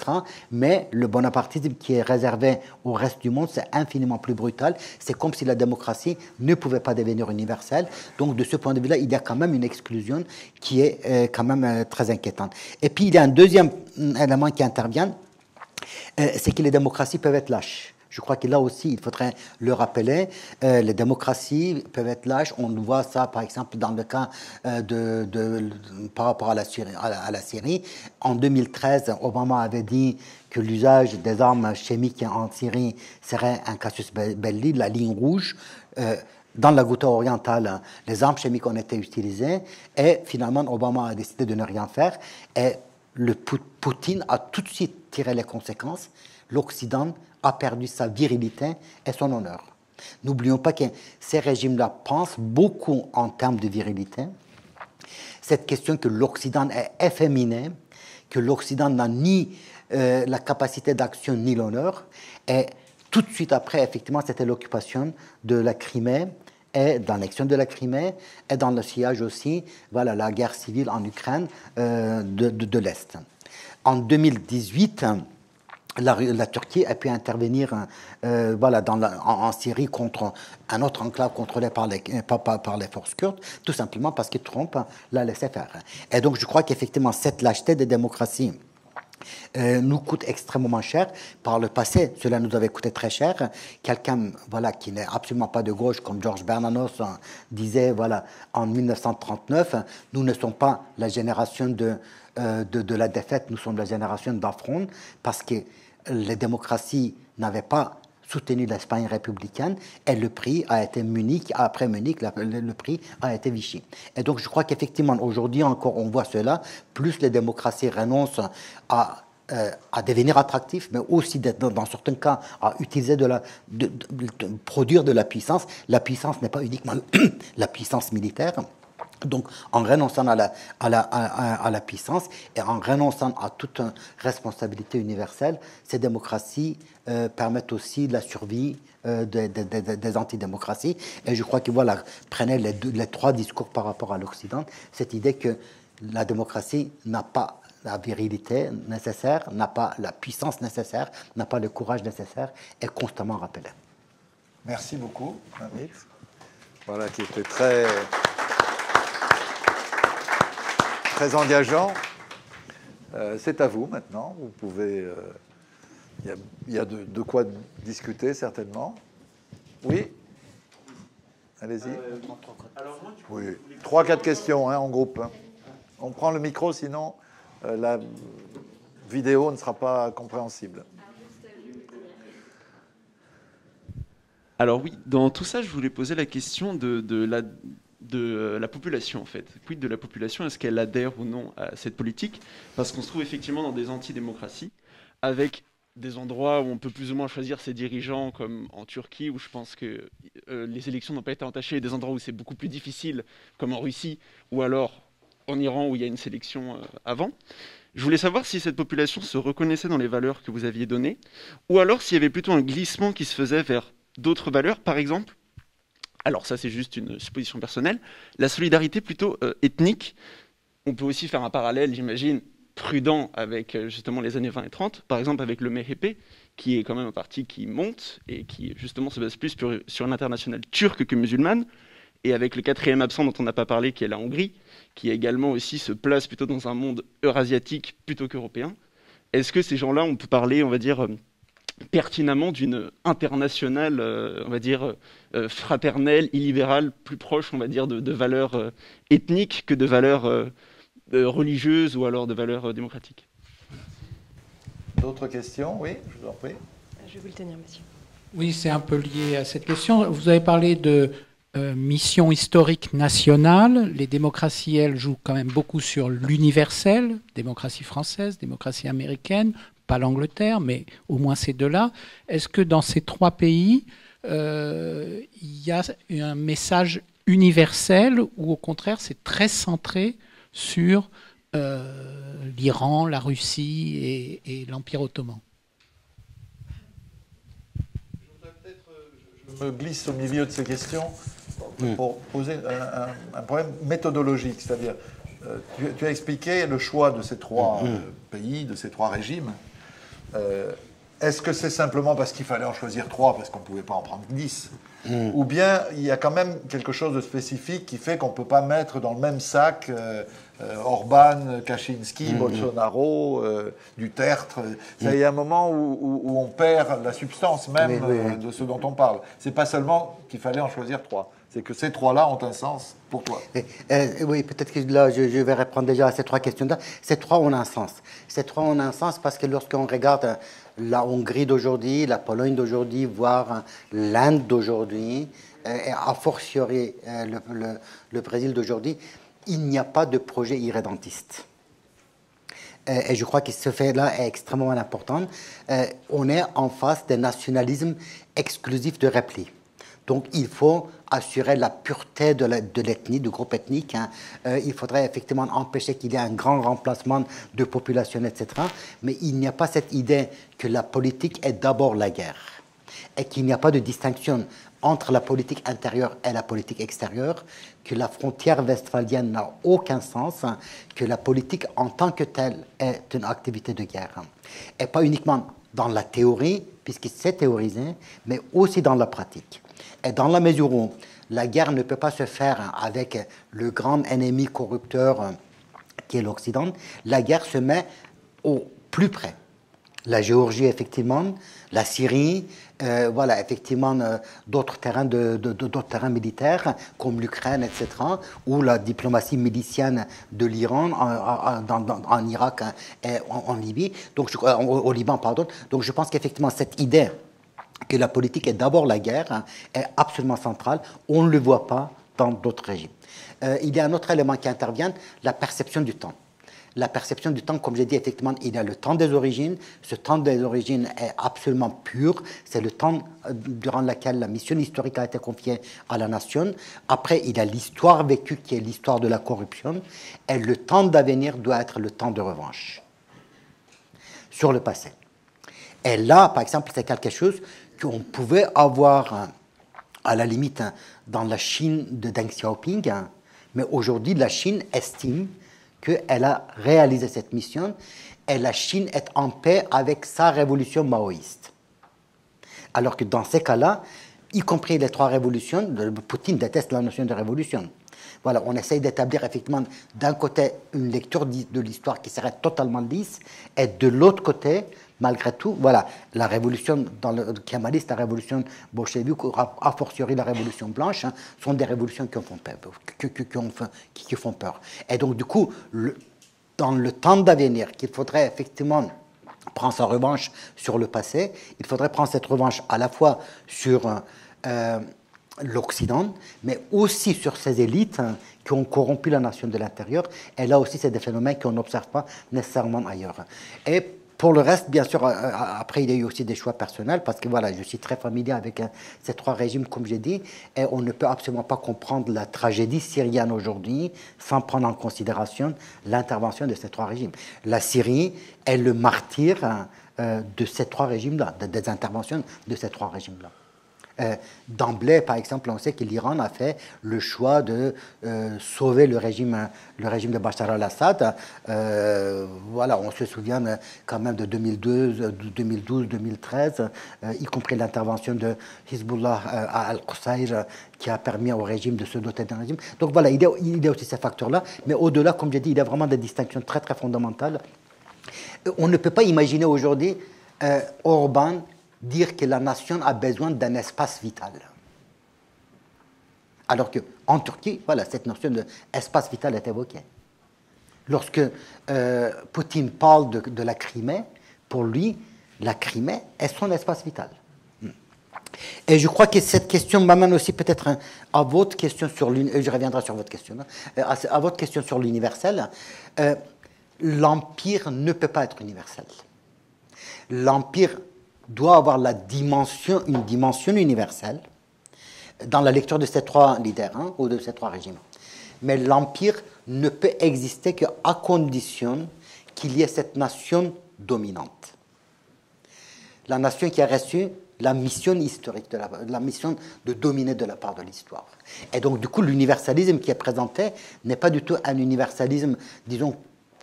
Mais le bonapartisme qui est réservé au reste du monde, c'est infiniment plus brutal. C'est comme si la démocratie ne pouvait pas devenir universelle. Donc de ce point de vue-là, il y a quand même une exclusion qui est quand même très inquiétante. Et puis il y a un deuxième élément qui intervient, c'est que les démocraties peuvent être lâches. Je crois que là aussi, il faudrait le rappeler, les démocraties peuvent être lâches. On voit ça, par exemple, dans le cas par rapport à la Syrie. En 2013, Obama avait dit que l'usage des armes chimiques en Syrie serait un casus belli, la ligne rouge. Dans la Ghouta orientale, les armes chimiques ont été utilisées et finalement, Obama a décidé de ne rien faire. Et Poutine a tout de suite tiré les conséquences. L'Occident a perdu sa virilité et son honneur. N'oublions pas que ces régimes-là pensent beaucoup en termes de virilité. Cette question que l'Occident est efféminé, que l'Occident n'a ni la capacité d'action ni l'honneur. Et tout de suite après, effectivement, c'était l'occupation de la Crimée et dans l'annexion de la Crimée et dans le sillage aussi, voilà, la guerre civile en Ukraine de l'Est. En 2018, la Turquie a pu intervenir voilà, en Syrie contre un autre enclave contrôlé par les forces kurdes, tout simplement parce que Trump l'a laissé faire. Et donc je crois qu'effectivement cette lâcheté des démocraties nous coûte extrêmement cher. Par le passé, cela nous avait coûté très cher. Quelqu'un voilà, qui n'est absolument pas de gauche, comme Georges Bernanos disait voilà, en 1939, nous ne sommes pas la génération de la défaite, nous sommes la génération d'affront, parce que les démocraties n'avaient pas soutenu l'Espagne républicaine et le prix a été Munich. Après Munich, le prix a été Vichy. Et donc je crois qu'effectivement, aujourd'hui encore, on voit cela, plus les démocraties renoncent à devenir attractifs, mais aussi dans certains cas à utiliser de produire de la puissance. La puissance n'est pas uniquement la puissance militaire. Donc, en renonçant à la puissance et en renonçant à toute responsabilité universelle, ces démocraties permettent aussi la survie des antidémocraties. Et je crois que voilà, prenez les trois discours par rapport à l'Occident, cette idée que la démocratie n'a pas la virilité nécessaire, n'a pas la puissance nécessaire, n'a pas le courage nécessaire, est constamment rappelée. Merci beaucoup, Amit. Voilà, qui était très engageant. C'est à vous maintenant. Vous pouvez. Il y a de quoi discuter certainement. Oui. Allez-y. Oui. 3-4 questions en groupe. On prend le micro, sinon la vidéo ne sera pas compréhensible. Alors oui, dans tout ça, je voulais poser la question de la population, en fait. Quid de la population? Est-ce qu'elle adhère ou non à cette politique? Parce qu'on se trouve effectivement dans des antidémocraties, avec des endroits où on peut plus ou moins choisir ses dirigeants, comme en Turquie, où je pense que les élections n'ont pas été entachées, et des endroits où c'est beaucoup plus difficile, comme en Russie, ou alors en Iran, où il y a une sélection avant. Je voulais savoir si cette population se reconnaissait dans les valeurs que vous aviez données, ou alors s'il y avait plutôt un glissement qui se faisait vers d'autres valeurs, par exemple. Alors ça, c'est juste une supposition personnelle. La solidarité plutôt ethnique. On peut aussi faire un parallèle, j'imagine, prudent avec justement les années 20 et 30, par exemple avec le MHP, qui est quand même un parti qui monte et qui justement se base plus sur une internationale turque que musulmane, et avec le quatrième absent dont on n'a pas parlé, qui est la Hongrie, qui également aussi se place plutôt dans un monde eurasiatique plutôt qu'européen. Est-ce que ces gens-là, on peut parler, on va dire, pertinemment d'une internationale, on va dire, fraternelle, illibérale, plus proche, on va dire, de valeurs ethniques que de valeurs religieuses ou alors de valeurs démocratiques? D'autres questions? Oui, je vous en prie. Je vais vous le tenir, monsieur. Oui, c'est un peu lié à cette question. Vous avez parlé de mission historique nationale. Les démocraties, elles, jouent quand même beaucoup sur l'universel. Démocratie française, démocratie américaine, pas l'Angleterre, mais au moins ces deux-là. Est-ce que dans ces trois pays, il y a un message universel ou au contraire, c'est très centré sur l'Iran, la Russie et l'Empire ottoman? Je voudrais peut-être me glisse au milieu de ces questions pour poser un problème méthodologique. C'est-à-dire, tu as expliqué le choix de ces trois pays, de ces trois régimes. Est-ce que c'est simplement parce qu'il fallait en choisir 3, parce qu'on ne pouvait pas en prendre 10 ou bien il y a quand même quelque chose de spécifique qui fait qu'on ne peut pas mettre dans le même sac Orban, Kaczynski, Bolsonaro, Duterte. Il y a un moment où on perd la substance même de ce dont on parle. Ce n'est pas seulement qu'il fallait en choisir 3, c'est que ces 3-là ont un sens pour toi. Oui, peut-être que là, je vais répondre déjà à ces 3 questions-là. Ces 3 ont un sens. Ces 3 ont un sens parce que lorsqu'on regarde la Hongrie d'aujourd'hui, la Pologne d'aujourd'hui, voire l'Inde d'aujourd'hui, et a fortiori le Brésil d'aujourd'hui, il n'y a pas de projet irrédentiste. Et je crois que ce fait-là est extrêmement important. On est en face d'un nationalisme exclusif de repli. Donc il faut assurer la pureté de l'ethnie, du groupe ethnique. Il faudrait effectivement empêcher qu'il y ait un grand remplacement de population, etc. Mais il n'y a pas cette idée que la politique est d'abord la guerre et qu'il n'y a pas de distinction entre la politique intérieure et la politique extérieure, que la frontière westphalienne n'a aucun sens, que la politique en tant que telle est une activité de guerre. Et pas uniquement dans la théorie, puisque c'est théorisé, mais aussi dans la pratique. Et dans la mesure où la guerre ne peut pas se faire avec le grand ennemi corrupteur qui est l'Occident, la guerre se met au plus près. La Géorgie, effectivement, la Syrie, voilà, effectivement, d'autres terrains, d'autres terrains militaires, comme l'Ukraine, etc., ou la diplomatie milicienne de l'Iran en Irak et en Libye, donc, au Liban, pardon. Donc je pense qu'effectivement, cette idée que la politique est d'abord la guerre est absolument centrale. On ne le voit pas dans d'autres régimes. Il y a un autre élément qui intervient, la perception du temps. La perception du temps, comme j'ai dit, effectivement, il y a le temps des origines. Ce temps des origines est absolument pur. C'est le temps durant lequel la mission historique a été confiée à la nation. Après, il y a l'histoire vécue qui est l'histoire de la corruption. Et le temps d'avenir doit être le temps de revanche sur le passé. Et là, par exemple, c'est quelque chose qu'on pouvait avoir, à la limite, dans la Chine de Deng Xiaoping. Mais aujourd'hui, la Chine estime qu'elle a réalisé cette mission et la Chine est en paix avec sa révolution maoïste. Alors que dans ces cas-là, y compris les 3 révolutions, Poutine déteste la notion de révolution. Voilà, on essaye d'établir effectivement d'un côté une lecture de l'histoire qui serait totalement lisse et de l'autre côté, malgré tout, voilà, la révolution dans le kémaliste, la révolution bolchevique, a fortiori la révolution blanche, sont des révolutions qui font peur. Et donc, du coup, dans le temps d'avenir, qu'il faudrait effectivement prendre sa revanche sur le passé, il faudrait prendre cette revanche à la fois sur l'Occident, mais aussi sur ces élites qui ont corrompu la nation de l'intérieur. Et là aussi, c'est des phénomènes qu'on n'observe pas nécessairement ailleurs. Et pour le reste, bien sûr, après, il y a eu aussi des choix personnels, parce que voilà, je suis très familier avec ces 3 régimes, comme j'ai dit, et on ne peut absolument pas comprendre la tragédie syrienne aujourd'hui sans prendre en considération l'intervention de ces 3 régimes. La Syrie est le martyr de ces 3 régimes-là, des interventions de ces 3 régimes-là. D'emblée, par exemple, on sait que l'Iran a fait le choix de sauver le régime de Bachar al-Assad. Voilà, on se souvient quand même de 2012, 2013, y compris l'intervention de Hezbollah al-Qusayr qui a permis au régime de se doter d'un régime. Donc voilà, il y a aussi ces facteurs-là. Mais au-delà, comme j'ai dit, il y a vraiment des distinctions très, très fondamentales. On ne peut pas imaginer aujourd'hui Orban dire que la nation a besoin d'un espace vital. Alors qu'en Turquie, voilà, cette notion d'espace vital est évoquée. Lorsque Poutine parle de la Crimée, pour lui, la Crimée est son espace vital. Et je crois que cette question m'amène aussi peut-être à votre question sur l'universel. Je reviendrai sur votre question. À votre question sur l'universel. L'empire ne peut pas être universel. L'empire doit avoir une dimension universelle dans la lecture de ces 3 leaders, ou de ces 3 régimes. Mais l'empire ne peut exister qu'à condition qu'il y ait cette nation dominante. La nation qui a reçu la mission historique, la mission de dominer de la part de l'histoire. Et donc, du coup, l'universalisme qui est présenté n'est pas du tout un universalisme, disons,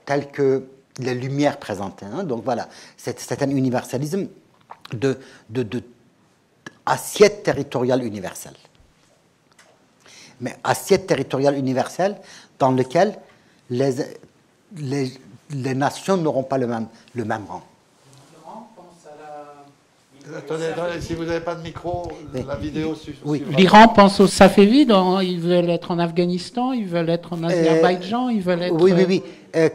tel que les Lumières présentaient. Hein. Donc voilà, c'est un universalisme de assiette territoriale universelle. Mais assiette territoriale universelle dans lequel les nations n'auront pas le même rang. Attendez, si vous n'avez pas de micro, la vidéo oui. L'Iran pense au Safévides, ils veulent être en Afghanistan, ils veulent être en Azerbaïdjan, ils veulent être... Oui.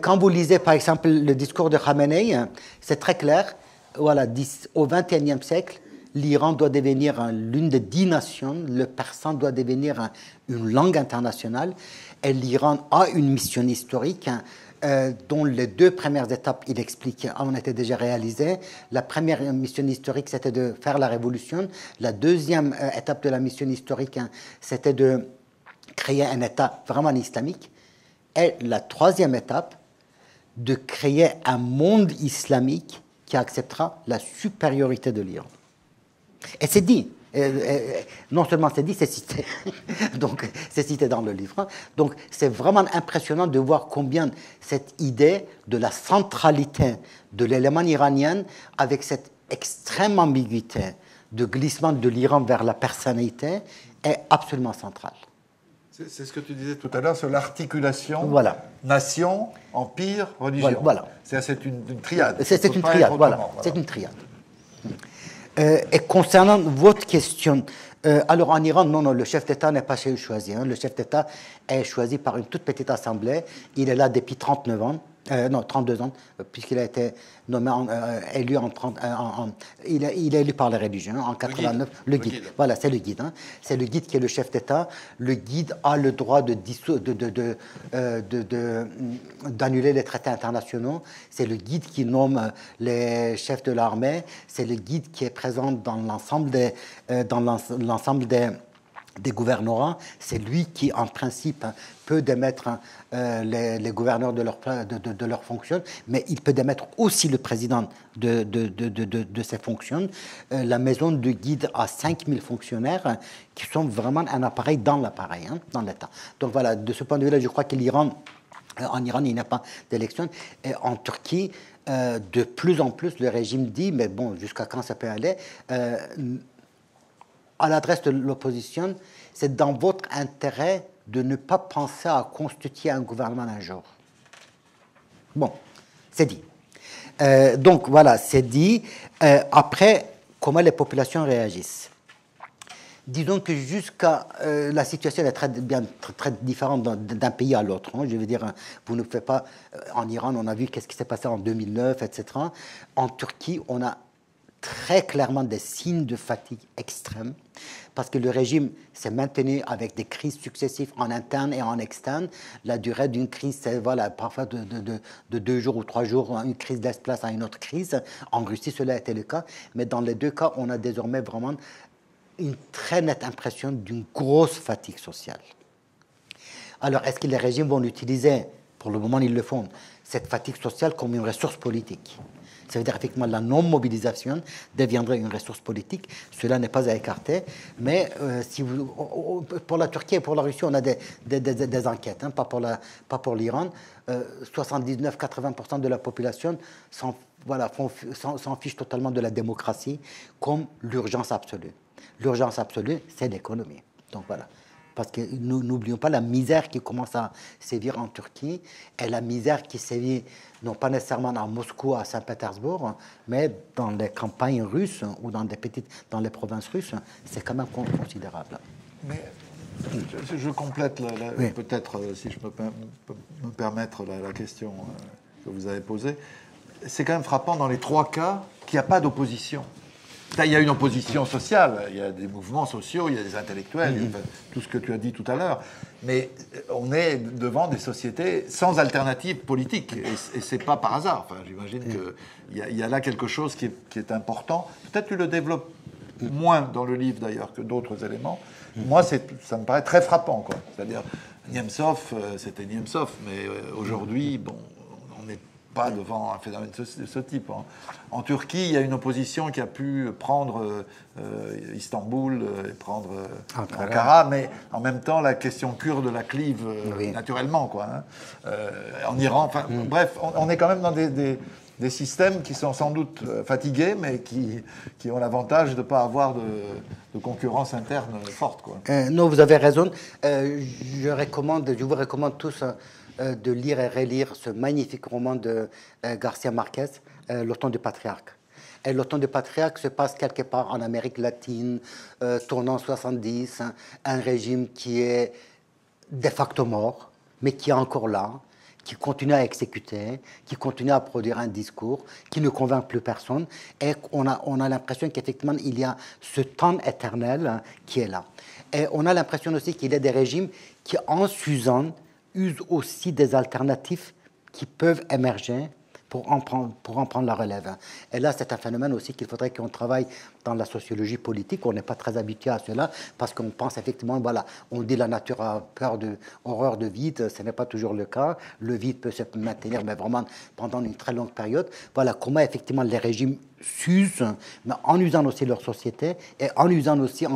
Quand vous lisez par exemple le discours de Khamenei, c'est très clair. Voilà, au XXIe siècle, l'Iran doit devenir l'une des 10 nations, le persan doit devenir une langue internationale, et l'Iran a une mission historique dont les 2 premières étapes, il explique, ont été déjà réalisées. La première mission historique, c'était de faire la révolution. La deuxième étape de la mission historique, c'était de créer un État vraiment islamique. Et la troisième étape, de créer un monde islamique qui acceptera la supériorité de l'Iran. Et c'est dit. Non seulement c'est dit, c'est cité. Donc, c'est cité dans le livre. Donc, c'est vraiment impressionnant de voir combien cette idée de la centralité de l'élément iranien, avec cette extrême ambiguïté de glissement de l'Iran vers la personnalité, est absolument centrale. C'est ce que tu disais tout à l'heure sur l'articulation nation, empire, religion. Voilà. C'est une triade. C'est une triade, voilà. C'est une triade. Et concernant votre question, alors en Iran, non, le chef d'État n'est pas choisi. Hein. Le chef d'État est choisi par une toute petite assemblée. Il est là depuis 32 ans, puisqu'il a été nommé élu il est élu par les religions en 89. Le guide. Voilà, c'est le guide. Hein. C'est le guide qui est le chef d'État. Le guide a le droit d'annuler les traités internationaux. C'est le guide qui nomme les chefs de l'armée. C'est le guide qui est présent dans l'ensemble des gouvernorats. C'est lui qui, en principe, peut démettre les gouverneurs de leurs fonctions, mais il peut démettre aussi le président de ses fonctions. La maison de guide a 5000 fonctionnaires qui sont vraiment un appareil dans l'appareil, hein, dans l'État. Donc voilà, de ce point de vue-là, je crois que en Iran, il n'y a pas d'élection. Et en Turquie, de plus en plus, le régime dit, mais bon, jusqu'à quand ça peut aller, à l'adresse de l'opposition, c'est dans votre intérêt de ne pas penser à constituer un gouvernement un jour. Bon, c'est dit. Donc voilà, c'est dit. Après, comment les populations réagissent? Disons que jusqu'à... la situation est très différente d'un pays à l'autre. Hein. Je veux dire, vous ne faites pas... en Iran, on a vu qu'est-ce qui s'est passé en 2009, etc. En Turquie, on a très clairement des signes de fatigue extrême, parce que le régime s'est maintenu avec des crises successives en interne et en externe. La durée d'une crise, c'est parfois de 2 jours ou 3 jours, une crise laisse place à une autre crise. En Russie, cela a été le cas, mais dans les 2 cas, on a désormais vraiment une très nette impression d'une grosse fatigue sociale. Alors, est-ce que les régimes vont l'utiliser? Pour le moment, ils le font, cette fatigue sociale comme une ressource politique. Ça veut dire effectivement la non-mobilisation deviendrait une ressource politique. Cela n'est pas à écarter. Mais pour la Turquie et pour la Russie, on a des enquêtes, hein, pas pour l'Iran. 79-80% de la population s'en fiche totalement de la démocratie comme l'urgence absolue. L'urgence absolue, c'est l'économie. Donc voilà. Parce que nous n'oublions pas la misère qui commence à sévir en Turquie et la misère qui sévit non pas nécessairement à Moscou, à Saint-Pétersbourg, mais dans les campagnes russes ou dans les provinces russes, c'est quand même considérable. Mais je complète peut-être, si je peux me permettre la question que vous avez posée. C'est quand même frappant dans les 3 cas qu'il n'y a pas d'opposition. Il y a une opposition sociale, il y a des mouvements sociaux, il y a des intellectuels, il y a tout ce que tu as dit tout à l'heure. Mais on est devant des sociétés sans alternative politique. Et ce n'est pas par hasard. Enfin, j'imagine qu'il y a là quelque chose qui est important. Peut-être tu le développes moins dans le livre d'ailleurs que d'autres éléments. Moi, ça me paraît très frappant, quoi. C'est-à-dire, Nemtsov, c'était Nemtsov, mais aujourd'hui, bon, on est pas devant un phénomène de ce type. En Turquie, il y a une opposition qui a pu prendre Istanbul et prendre Ankara, mais en même temps, la question kurde la clive naturellement, quoi. En Iran, bref, on est quand même dans des systèmes qui sont sans doute fatigués, mais qui ont l'avantage de ne pas avoir de concurrence interne forte, quoi. Non, vous avez raison. Je vous recommande tous de lire et relire ce magnifique roman de Garcia Marquez, L'automne du patriarque. Et l'automne du patriarque se passe quelque part en Amérique latine, tournant 70, un régime qui est de facto mort, mais qui est encore là, qui continue à exécuter, qui continue à produire un discours, qui ne convainc plus personne. Et on a l'impression qu'effectivement, il y a ce temps éternel qui est là. Et on a l'impression aussi qu'il y a des régimes qui, en s'usant, usent aussi des alternatives qui peuvent émerger pour en prendre la relève. Et là, c'est un phénomène aussi qu'il faudrait qu'on travaille dans la sociologie politique. On n'est pas très habitué à cela parce qu'on pense effectivement, voilà, on dit la nature a horreur de vide, ce n'est pas toujours le cas. Le vide peut se maintenir, mais vraiment pendant une très longue période. Voilà comment effectivement les régimes s'usent, mais en usant aussi leur société et en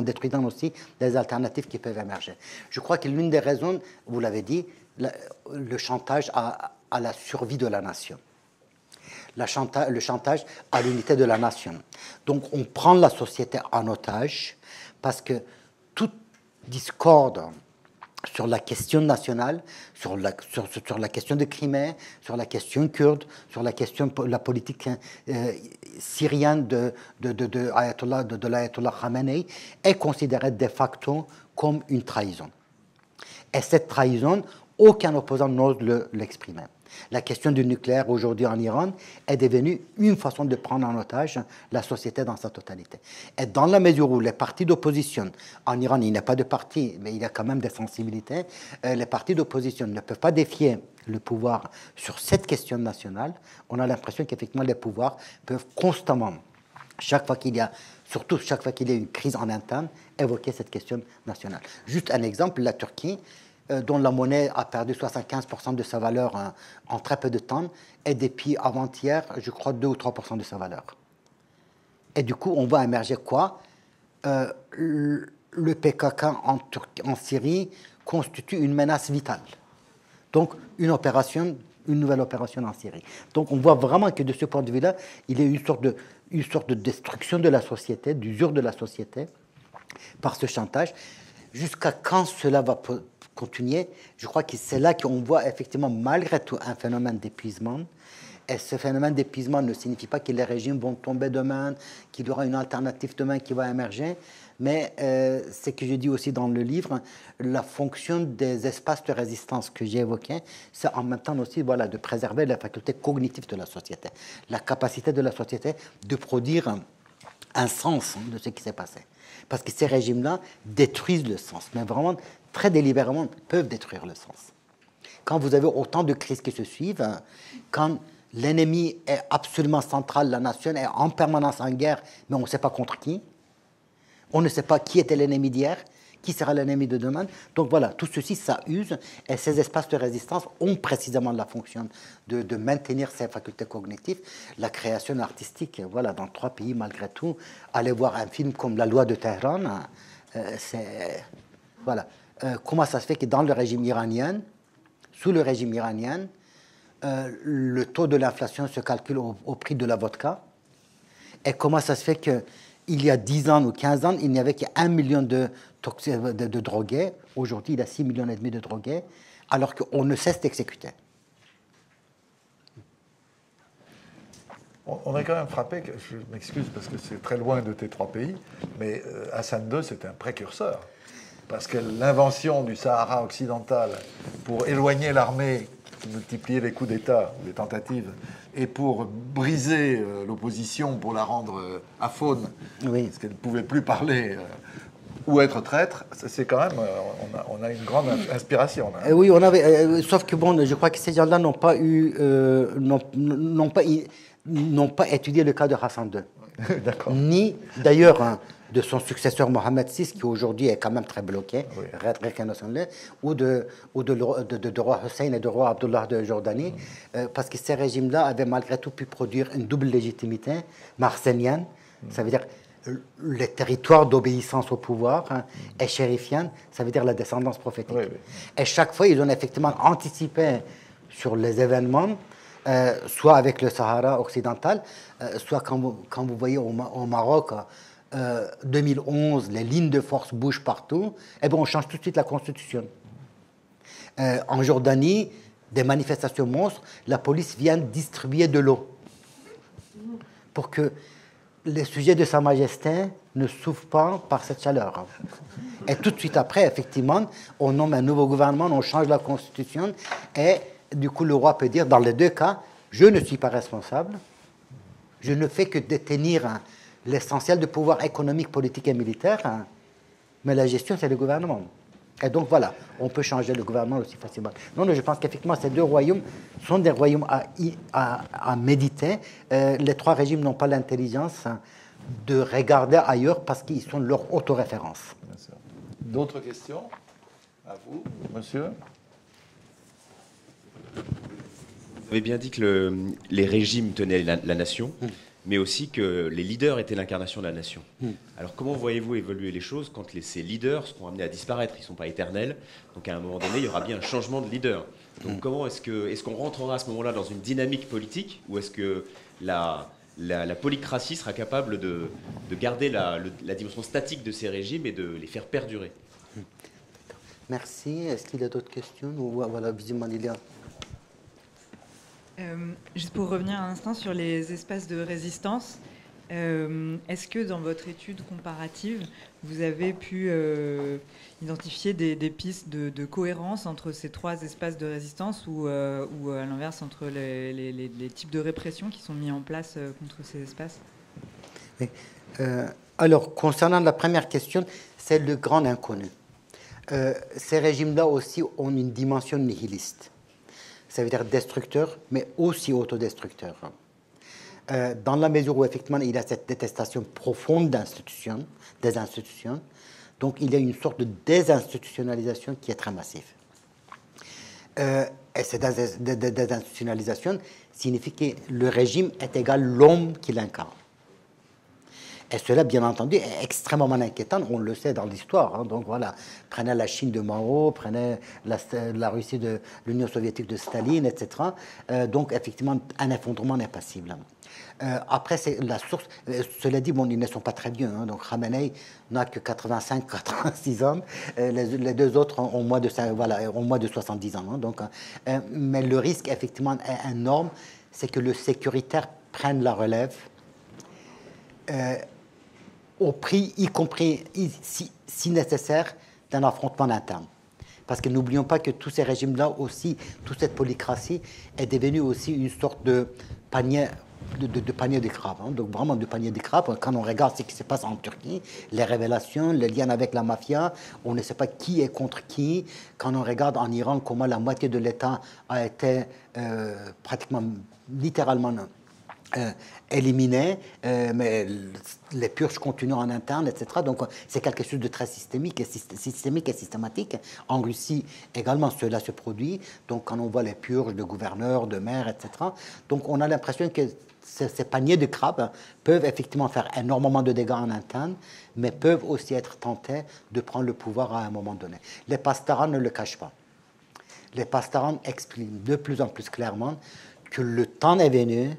détruisant aussi des alternatives qui peuvent émerger. Je crois que l'une des raisons, vous l'avez dit, le chantage à la survie de la nation. Le chantage à l'unité de la nation. Donc on prend la société en otage parce que toute discorde sur la question nationale, sur la question de Crimée, sur la question kurde, sur la politique syrienne de l'ayatollah Khamenei, est considérée de facto comme une trahison. Et cette trahison, aucun opposant n'ose l'exprimer. La question du nucléaire aujourd'hui en Iran est devenue une façon de prendre en otage la société dans sa totalité. Et dans la mesure où les partis d'opposition, en Iran il n'y a pas de parti, mais il y a quand même des sensibilités, les partis d'opposition ne peuvent pas défier le pouvoir sur cette question nationale, on a l'impression qu'effectivement les pouvoirs peuvent constamment, chaque fois qu'il y a une crise en interne, évoquer cette question nationale. Juste un exemple, la Turquie, dont la monnaie a perdu 75% de sa valeur en très peu de temps, et depuis avant-hier, je crois 2 ou 3% de sa valeur. Et du coup, on va émerger quoi? Le PKK en Syrie constitue une menace vitale. Donc, une nouvelle opération en Syrie. Donc, on voit vraiment que de ce point de vue-là, il y a une sorte de destruction de la société, d'usure de la société, par ce chantage. Jusqu'à quand cela va continuer? Je crois que c'est là qu'on voit effectivement malgré tout un phénomène d'épuisement. Et ce phénomène d'épuisement ne signifie pas que les régimes vont tomber demain, qu'il y aura une alternative demain qui va émerger. Mais ce que je dis aussi dans le livre, la fonction des espaces de résistance que j'ai évoqués, c'est en même temps aussi de préserver la faculté cognitive de la société, la capacité de la société de produire un sens de ce qui s'est passé. Parce que ces régimes-là détruisent le sens, mais vraiment, très délibérément, peuvent détruire le sens. Quand vous avez autant de crises qui se suivent, quand l'ennemi est absolument central, la nation est en permanence en guerre, mais on ne sait pas contre qui, on ne sait pas qui était l'ennemi d'hier, qui sera l'ennemi de demain. Donc voilà, tout ceci, ça use, et ces espaces de résistance ont précisément la fonction de maintenir ces facultés cognitives. La création artistique, voilà, dans 3 pays malgré tout, aller voir un film comme La Loi de Téhéran, c'est... Voilà. Comment ça se fait que dans le régime iranien, sous le régime iranien, le taux de l'inflation se calcule au prix de la vodka, et comment ça se fait que il y a 10 ans ou 15 ans, il n'y avait qu'1 million de drogués. Aujourd'hui, il y a 6,5 millions de drogués, alors qu'on ne cesse d'exécuter. On est quand même frappé, je m'excuse parce que c'est très loin de tes 3 pays, mais Hassan II, c'est un précurseur. Parce que l'invention du Sahara occidental pour éloigner l'armée, multiplier les coups d'État, les tentatives, et pour briser l'opposition, pour la rendre aphone, parce qu'elle ne pouvait plus parler ou être traître, c'est quand même, on a une grande inspiration. Là. Oui, on avait, sauf que bon, je crois que ces gens-là n'ont pas étudié le cas de Hassan II. D'accord. Ni, d'ailleurs, de son successeur Mohamed VI, qui aujourd'hui est quand même très bloqué, ou de roi Hussein et de roi Abdullah de Jordanie, parce que ces régimes-là avaient malgré tout pu produire une double légitimité marsénienne, ça veut dire les territoires d'obéissance au pouvoir, et chérifienne, ça veut dire la descendance prophétique. Et chaque fois, ils ont effectivement anticipé sur les événements, soit avec le Sahara occidental, soit quand vous voyez au Maroc, 2011, les lignes de force bougent partout, et bien on change tout de suite la constitution. En Jordanie, des manifestations monstres, la police vient distribuer de l'eau pour que les sujets de Sa Majesté ne souffrent pas par cette chaleur. Et tout de suite après, effectivement, on nomme un nouveau gouvernement, on change la constitution, et du coup le roi peut dire, dans les deux cas, je ne suis pas responsable, je ne fais que détenir l'essentiel du pouvoir économique, politique et militaire, mais la gestion, c'est le gouvernement. Et donc voilà, on peut changer le gouvernement aussi facilement. Non, je pense qu'effectivement, ces deux royaumes sont des royaumes à méditer. Les trois régimes n'ont pas l'intelligence de regarder ailleurs parce qu'ils sont leur autoréférence. D'autres questions? À vous, monsieur? Vous avez bien dit que les régimes tenaient la nation, mais aussi que les leaders étaient l'incarnation de la nation. Alors comment voyez-vous évoluer les choses quand ces leaders seront amenés à disparaître? Ils ne sont pas éternels, donc à un moment donné, il y aura bien un changement de leader. Donc comment est-ce qu'on rentrera à ce moment-là dans une dynamique politique, ou est-ce que la polycratie sera capable de garder la dimension statique de ces régimes et de les faire perdurer? Merci. Est-ce qu'il y a d'autres questions? Voilà, visiblement, il y a... Juste pour revenir un instant sur les espaces de résistance, est-ce que dans votre étude comparative, vous avez pu identifier des pistes de cohérence entre ces trois espaces de résistance ou à l'inverse entre les types de répression qui sont mis en place contre ces espaces? Oui. Alors, concernant la première question, c'est le grand inconnu. Ces régimes-là aussi ont une dimension nihiliste. Ça veut dire destructeur, mais aussi autodestructeur. Dans la mesure où, effectivement, il y a cette détestation profonde des institutions, donc il y a une sorte de désinstitutionnalisation qui est très massive. Et cette désinstitutionnalisation signifie que le régime est égal à l'homme qui l'incarne. Et cela, bien entendu, est extrêmement inquiétant. On le sait dans l'histoire. Donc voilà, prenez la Chine de Mao, prenez la Russie de l'Union soviétique de Staline, etc. Donc effectivement, un effondrement n'est passible. Après, c'est la source. Cela dit, bon, ils ne sont pas très vieux. Donc Khamenei n'a que 85-86 ans. Les deux autres ont moins de 70 ans. Donc, mais le risque, effectivement, est énorme. C'est que le sécuritaire prenne la relève. Au prix, y compris, si nécessaire, d'un affrontement interne. Parce que n'oublions pas que tous ces régimes-là aussi, toute cette polycratie est devenue aussi une sorte de panier de crabes. Donc vraiment de panier de crabes. Quand on regarde ce qui se passe en Turquie, les révélations, les liens avec la mafia, on ne sait pas qui est contre qui. Quand on regarde en Iran comment la moitié de l'État a été pratiquement, littéralement, éliminés, mais les purges continuent en interne, etc. Donc c'est quelque chose de très systémique et systématique. En Russie également, cela se produit. Donc quand on voit les purges de gouverneurs, de maires, etc. Donc on a l'impression que ces paniers de crabes peuvent effectivement faire énormément de dégâts en interne, mais peuvent aussi être tentés de prendre le pouvoir à un moment donné. Les pastarans ne le cachent pas. Les pastarans expriment de plus en plus clairement que le temps est venu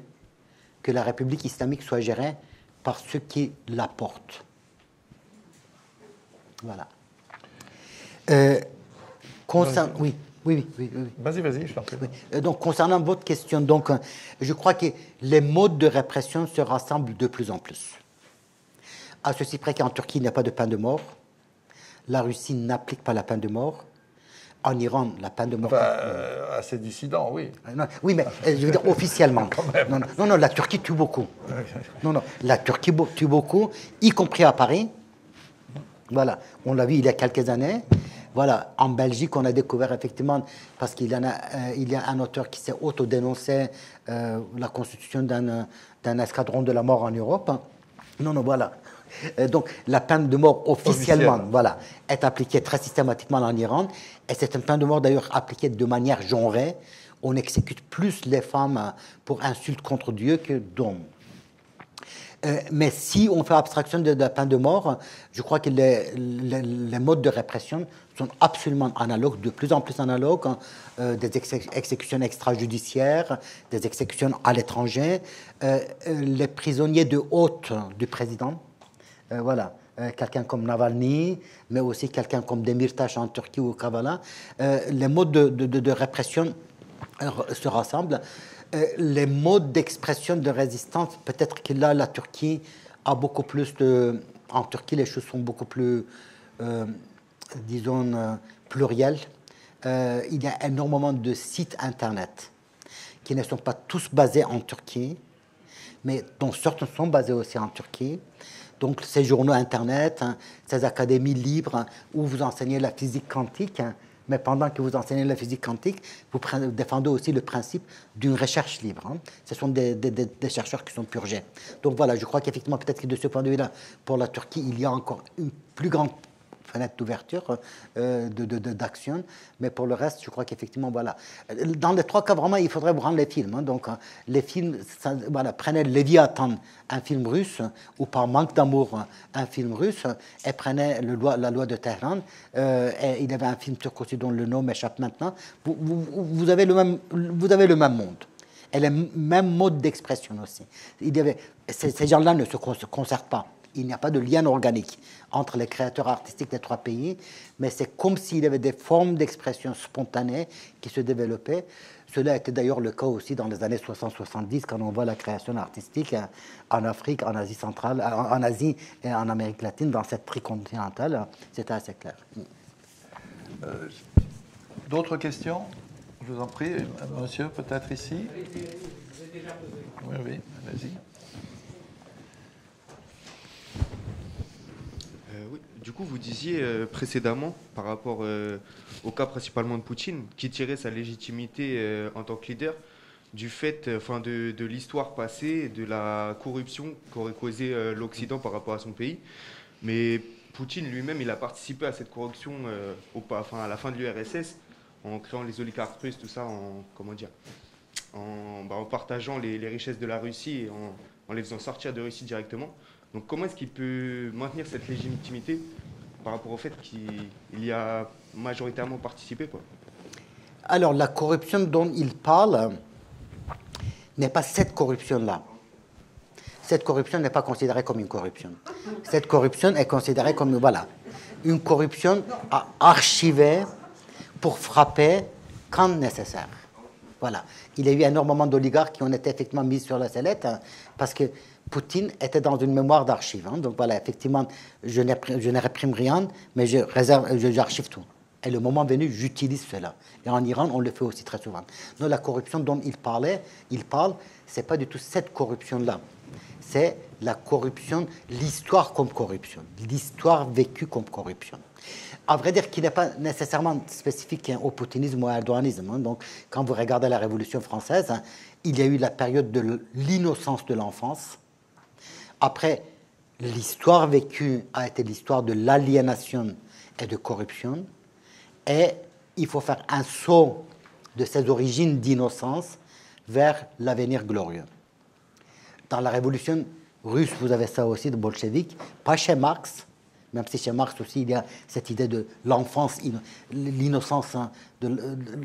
que la République islamique soit gérée par ceux qui la portent. Voilà. Oui. Vas-y, je t'en prie. Oui. Donc, concernant votre question, donc, je crois que les modes de répression se rassemblent de plus en plus. À ceci près qu'en Turquie, il n'y a pas de peine de mort. La Russie n'applique pas la peine de mort. En Iran, la peine de mort... à ces dissidents, oui. Non, oui, mais je veux dire officiellement. Non, la Turquie tue beaucoup. Non, la Turquie tue beaucoup, y compris à Paris. Voilà, on l'a vu il y a quelques années. Voilà, en Belgique, on a découvert effectivement, parce qu'il y a un auteur qui s'est autodénoncé la constitution d'un escadron de la mort en Europe. Non, voilà. Donc la peine de mort officiellement, Officielle. voilà, est appliquée très systématiquement en Iran. Et c'est une peine de mort d'ailleurs appliquée de manière genrée. On exécute plus les femmes pour insulte contre Dieu que d'hommes. Mais si on fait abstraction de la peine de mort, je crois que les modes de répression sont absolument analogues, de plus en plus analogues, des exécutions extrajudiciaires, des exécutions à l'étranger, les prisonniers de hôte du président, voilà, quelqu'un comme Navalny, mais aussi quelqu'un comme Demirtas en Turquie ou Kavala, les modes de répression se rassemblent. Les modes d'expression de résistance, peut-être que là, la Turquie a beaucoup plus de... En Turquie, les choses sont beaucoup plus, disons, plurielles. Il y a énormément de sites Internet qui ne sont pas tous basés en Turquie, mais dont certains sont basés aussi en Turquie. Donc, ces journaux Internet, ces académies libres où vous enseignez la physique quantique, mais pendant que vous enseignez la physique quantique, vous défendez aussi le principe d'une recherche libre. Ce sont des chercheurs qui sont purgés. Donc voilà, je crois qu'effectivement, peut-être que de ce point de vue-là, pour la Turquie, il y a encore une plus grande fenêtre d'ouverture d'action, mais pour le reste, je crois qu'effectivement, voilà. Dans les trois cas, vraiment, il faudrait prendre les films. Donc, les films, ça, voilà, prenez Léviathan, un film russe, ou Par manque d'amour, un film russe, et prenez la loi de Téhéran, et il y avait un film turc aussi dont le nom m'échappe maintenant. Vous avez le même monde. Et le même mode d'expression aussi. Ces gens-là ne se concertent pas. Il n'y a pas de lien organique entre les créateurs artistiques des trois pays, mais c'est comme s'il y avait des formes d'expression spontanées qui se développaient. Cela était d'ailleurs le cas aussi dans les années 60-70, quand on voit la création artistique en Afrique, en Asie centrale, en Asie et en Amérique latine, dans cette tricontinentale. C'était assez clair. D'autres questions? Je vous en prie, monsieur, peut-être ici. Oui, oui, vas-y. Oui. Du coup, vous disiez précédemment, par rapport au cas principalement de Poutine, qui tirait sa légitimité en tant que leader du fait de l'histoire passée, de la corruption qu'aurait causé l'Occident par rapport à son pays. Mais Poutine lui-même, il a participé à cette corruption à la fin de l'URSS, en créant les oligarques russes, tout ça, en partageant les richesses de la Russie et en les faisant sortir de Russie directement. Donc comment est-ce qu'il peut maintenir cette légitimité par rapport au fait qu'il y a majoritairement participé, quoi? Alors, la corruption dont il parle n'est pas cette corruption-là. Cette corruption n'est pas considérée comme une corruption. Cette corruption est considérée comme, voilà, une corruption à archiver pour frapper quand nécessaire. Voilà. Il y a eu énormément d'oligarques qui ont été effectivement mis sur la sellette parce que Poutine était dans une mémoire d'archives. Donc voilà, effectivement, je ne réprime rien, mais j'archive tout. Et le moment venu, j'utilise cela. Et en Iran, on le fait aussi très souvent. Donc la corruption dont il parle, c'est pas du tout cette corruption-là. C'est la corruption, l'histoire comme corruption, l'histoire vécue comme corruption. À vrai dire, qui n'est pas nécessairement spécifique au poutinisme ou à l'erdoganisme. Donc, quand vous regardez la Révolution française, il y a eu la période de l'innocence de l'enfance. Après, l'histoire vécue a été l'histoire de l'aliénation et de corruption. Et il faut faire un saut de ces origines d'innocence vers l'avenir glorieux. Dans la Révolution russe, vous avez ça aussi, de bolchevique, pas chez Marx, même si chez Marx aussi il y a cette idée de l'enfance, l'innocence, de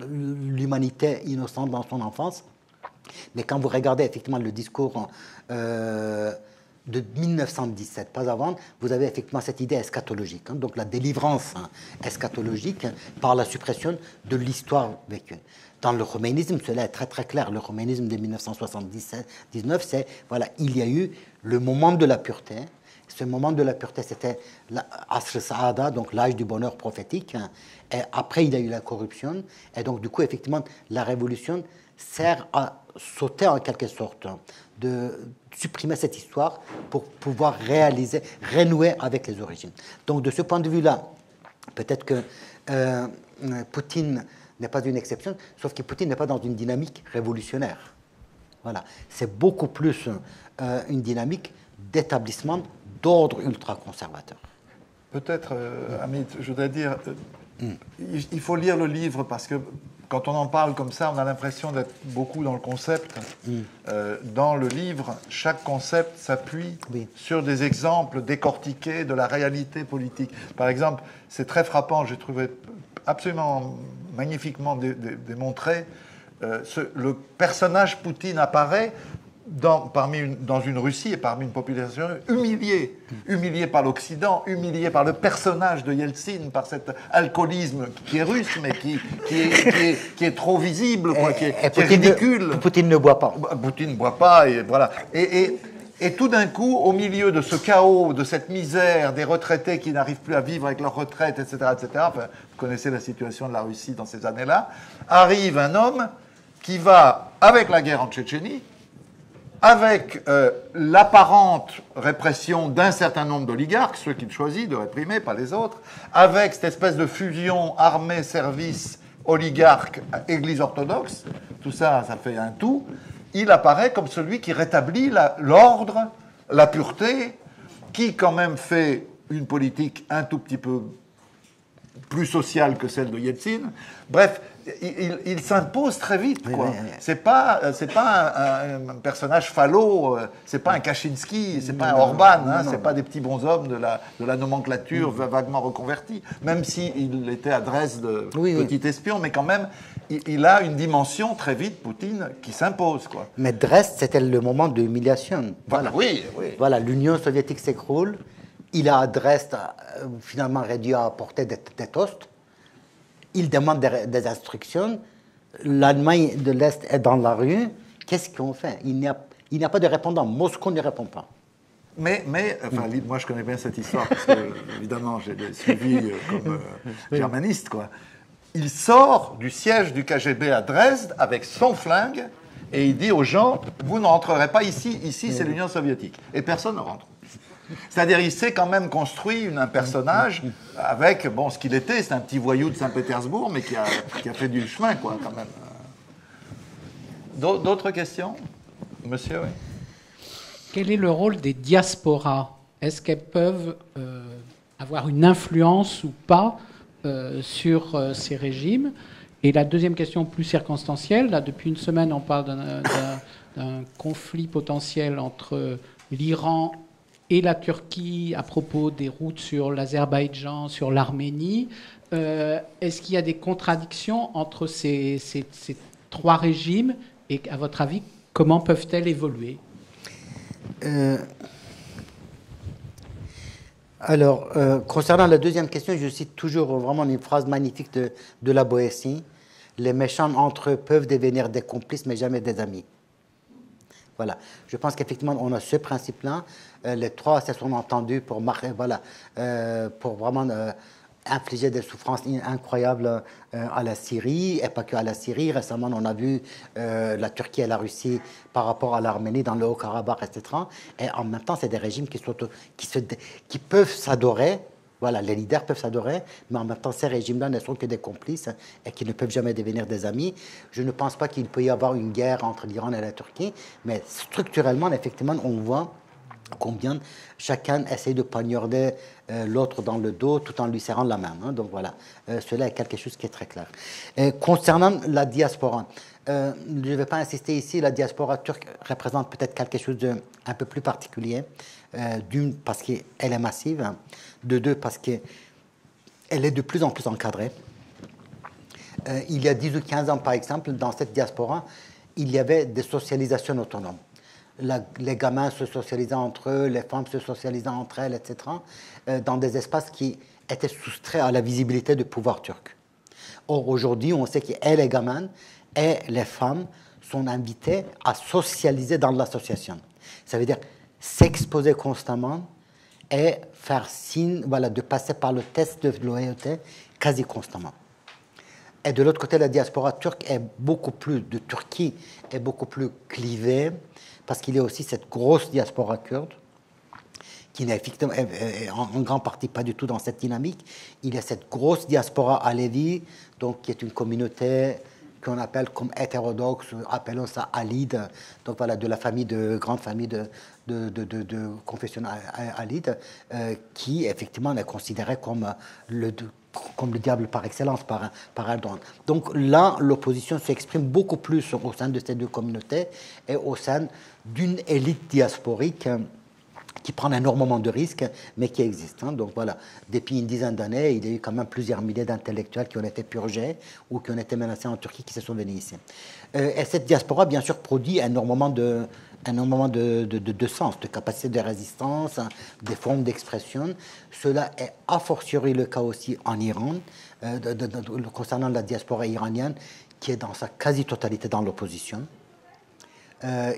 l'humanité innocente dans son enfance. Mais quand vous regardez effectivement le discours de 1917, pas avant, vous avez effectivement cette idée eschatologique, donc la délivrance eschatologique par la suppression de l'histoire vécue. Dans le khomeïnisme, cela est très très clair. Le khomeïnisme de 1979, c'est, voilà, il y a eu le moment de la pureté. Ce moment de la pureté, c'était l'Asr Saada, donc l'âge du bonheur prophétique. Et après, il y a eu la corruption. Et donc, du coup, effectivement, la révolution sert à sauter en quelque sorte, de supprimer cette histoire pour pouvoir renouer avec les origines. Donc, de ce point de vue-là, peut-être que Poutine n'est pas une exception, sauf que Poutine n'est pas dans une dynamique révolutionnaire. Voilà. C'est beaucoup plus une dynamique d'établissement d'ordre ultra-conservateur. Peut-être, Amit, je voudrais dire, il faut lire le livre parce que quand on en parle comme ça, on a l'impression d'être beaucoup dans le concept. Dans le livre, chaque concept s'appuie sur des exemples décortiqués de la réalité politique. Par exemple, c'est très frappant, j'ai trouvé absolument magnifiquement démontré, le personnage Poutine apparaît dans une Russie et parmi une population humiliée par l'Occident, humiliée par le personnage de Yeltsin, par cet alcoolisme qui est russe, mais qui est trop visible, quoi, qui est ridicule. Poutine ne boit pas. Poutine ne boit pas, et voilà. Et tout d'un coup, au milieu de ce chaos, de cette misère, des retraités qui n'arrivent plus à vivre avec leur retraite, etc., enfin, vous connaissez la situation de la Russie dans ces années-là, arrive un homme qui va, avec la guerre en Tchétchénie, avec l'apparente répression d'un certain nombre d'oligarques, ceux qu'il choisit de réprimer, pas les autres, avec cette espèce de fusion armée-service oligarque-église orthodoxe, tout ça, ça fait un tout, il apparaît comme celui qui rétablit l'ordre, la pureté, qui quand même fait une politique un tout petit peu plus sociale que celle de Yeltsin. Bref, il s'impose très vite, quoi. Oui. C'est pas un personnage falot, c'est pas un Kaczynski, c'est pas un Orban, c'est pas des petits bonshommes de la nomenclature vaguement reconvertis, même s'il était à Dresde petit espion, mais quand même, il a une dimension très vite, Poutine, qui s'impose, quoi. Mais Dresde, c'était le moment de l'humiliation. Voilà. Oui. Voilà, l'Union soviétique s'écroule. Il a à Dresde finalement réduit à apporter des toasts. Il demande des instructions. L'Allemagne de l'Est est dans la rue. Qu'est-ce qu'on fait? Il n'y a pas de répondant. Moscou ne répond pas. Mais enfin, moi je connais bien cette histoire parce que, évidemment, j'ai suivi comme germaniste, quoi. Il sort du siège du KGB à Dresde avec son flingue et il dit aux gens, vous ne rentrerez pas ici, c'est l'Union soviétique. Et personne ne rentre. C'est-à-dire, il s'est quand même construit un personnage avec, bon, ce qu'il était, c'est un petit voyou de Saint-Pétersbourg, mais qui a fait du chemin, quoi, quand même. D'autres questions, monsieur? Oui. Quel est le rôle des diasporas? Est-ce qu'elles peuvent avoir une influence ou pas sur ces régimes? Et la deuxième question plus circonstancielle, là, depuis une semaine, on parle d'un conflit potentiel entre l'Iran et la Turquie à propos des routes sur l'Azerbaïdjan, sur l'Arménie. Est-ce qu'il y a des contradictions entre ces trois régimes et, à votre avis, comment peuvent-elles évoluer? Alors, concernant la deuxième question, je cite toujours vraiment une phrase magnifique de la Boétie. Les méchants entre eux peuvent devenir des complices, mais jamais des amis. Voilà. Je pense qu'effectivement, on a ce principe-là. Les trois se sont entendus pour vraiment infliger des souffrances incroyables à la Syrie, et pas que à la Syrie. Récemment, on a vu la Turquie et la Russie par rapport à l'Arménie dans le Haut-Karabakh, etc. Et en même temps, c'est des régimes qui peuvent s'adorer. Voilà, les leaders peuvent s'adorer, mais en même temps, ces régimes-là ne sont que des complices et qui ne peuvent jamais devenir des amis. Je ne pense pas qu'il peut y avoir une guerre entre l'Iran et la Turquie, mais structurellement, effectivement, on voit combien chacun essaie de poignarder l'autre dans le dos tout en lui serrant la main. Hein. Donc voilà, cela est quelque chose qui est très clair. Concernant la diaspora, je ne vais pas insister ici, la diaspora turque représente peut-être quelque chose d'un peu plus particulier. D'une, parce qu'elle est massive. Hein. De deux, parce qu'elle est de plus en plus encadrée. Il y a 10 ou 15 ans, par exemple, dans cette diaspora, il y avait des socialisations autonomes. Les gamins se socialisaient entre eux, les femmes se socialisaient entre elles, etc., dans des espaces qui étaient soustraits à la visibilité du pouvoir turc. Or, aujourd'hui, on sait que les gamins et les femmes sont invités à socialiser dans l'association. Ça veut dire s'exposer constamment et faire signe de passer par le test de loyauté quasi constamment. Et de l'autre côté, la diaspora turque est beaucoup plus, de Turquie est beaucoup plus clivée, parce qu'il y a aussi cette grosse diaspora kurde, qui n'est effectivement en grande partie pas du tout dans cette dynamique. Il y a cette grosse diaspora alevi, donc qui est une communauté qu'on appelle comme hétérodoxes, appelons ça Alides, donc voilà, de la famille grande famille de confession alide, qui effectivement est considéré comme le diable par excellence par Erdogan. Donc là, l'opposition s'exprime beaucoup plus au sein de ces deux communautés et au sein d'une élite diasporique qui prend énormément de risques, mais qui existe. Donc voilà, depuis une dizaine d'années, il y a eu quand même plusieurs milliers d'intellectuels qui ont été purgés ou qui ont été menacés en Turquie, qui se sont venus ici. Et cette diaspora, bien sûr, produit énormément de sens, de capacité de résistance, des formes d'expression. Cela est a fortiori le cas aussi en Iran, concernant la diaspora iranienne, qui est dans sa quasi-totalité dans l'opposition.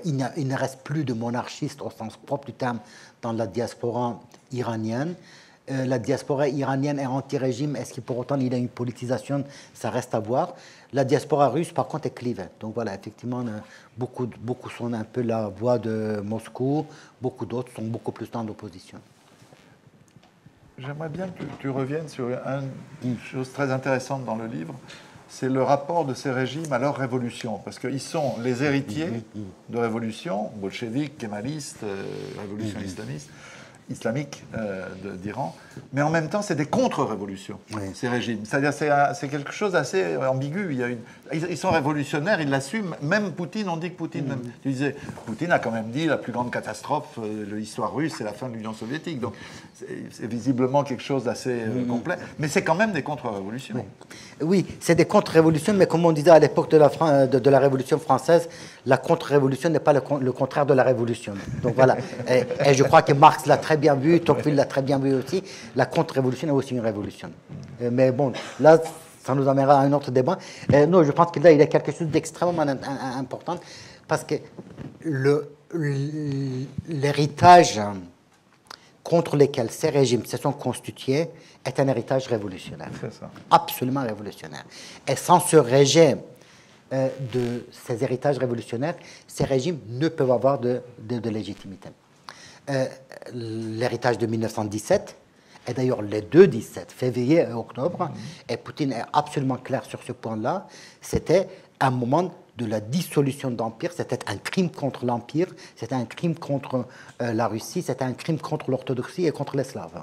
Il ne reste plus de monarchistes au sens propre du terme dans la diaspora iranienne. La diaspora iranienne est anti-régime. Est-ce que pour autant il y a une politisation? Ça reste à voir. La diaspora russe, par contre, est clivée. Donc voilà, effectivement, beaucoup sont un peu la voix de Moscou. Beaucoup d'autres sont beaucoup plus dans l'opposition. J'aimerais bien que tu reviennes sur une chose très intéressante dans le livre. C'est le rapport de ces régimes à leur révolution. Parce qu'ils sont les héritiers de révolutions, bolcheviques, kémalistes, révolution islamique d'Iran. Mais en même temps, c'est des contre-révolutions, ces régimes. C'est-à-dire c'est quelque chose d'assez ambigu. Ils sont révolutionnaires, ils l'assument. Même Poutine, on dit que Poutine... Même, tu disais, Poutine a quand même dit la plus grande catastrophe de l'histoire russe, c'est la fin de l'Union soviétique. Donc c'est visiblement quelque chose d'assez complet. Mais c'est quand même des contre-révolutions. Oui, c'est des contre-révolutions, mais comme on disait à l'époque de la Révolution française, la contre-révolution n'est pas le contraire de la révolution. Donc voilà. Et je crois que Marx l'a très bien vu, Tocqueville l'a très bien vu aussi. La contre-révolution est aussi une révolution. Mais bon, là, ça nous amènera à un autre débat. Non, je pense que là, il y a quelque chose d'extrêmement important parce que l'héritage contre lequel ces régimes se sont constitués est un héritage révolutionnaire. C'est ça. Absolument révolutionnaire. Et sans ce régime de ces héritages révolutionnaires, ces régimes ne peuvent avoir de légitimité. L'héritage de 1917, et d'ailleurs les deux 17, février et octobre, et Poutine est absolument clair sur ce point-là, c'était un moment de la dissolution d'empire, c'était un crime contre l'empire, c'était un crime contre la Russie, c'était un crime contre l'orthodoxie et contre les Slaves.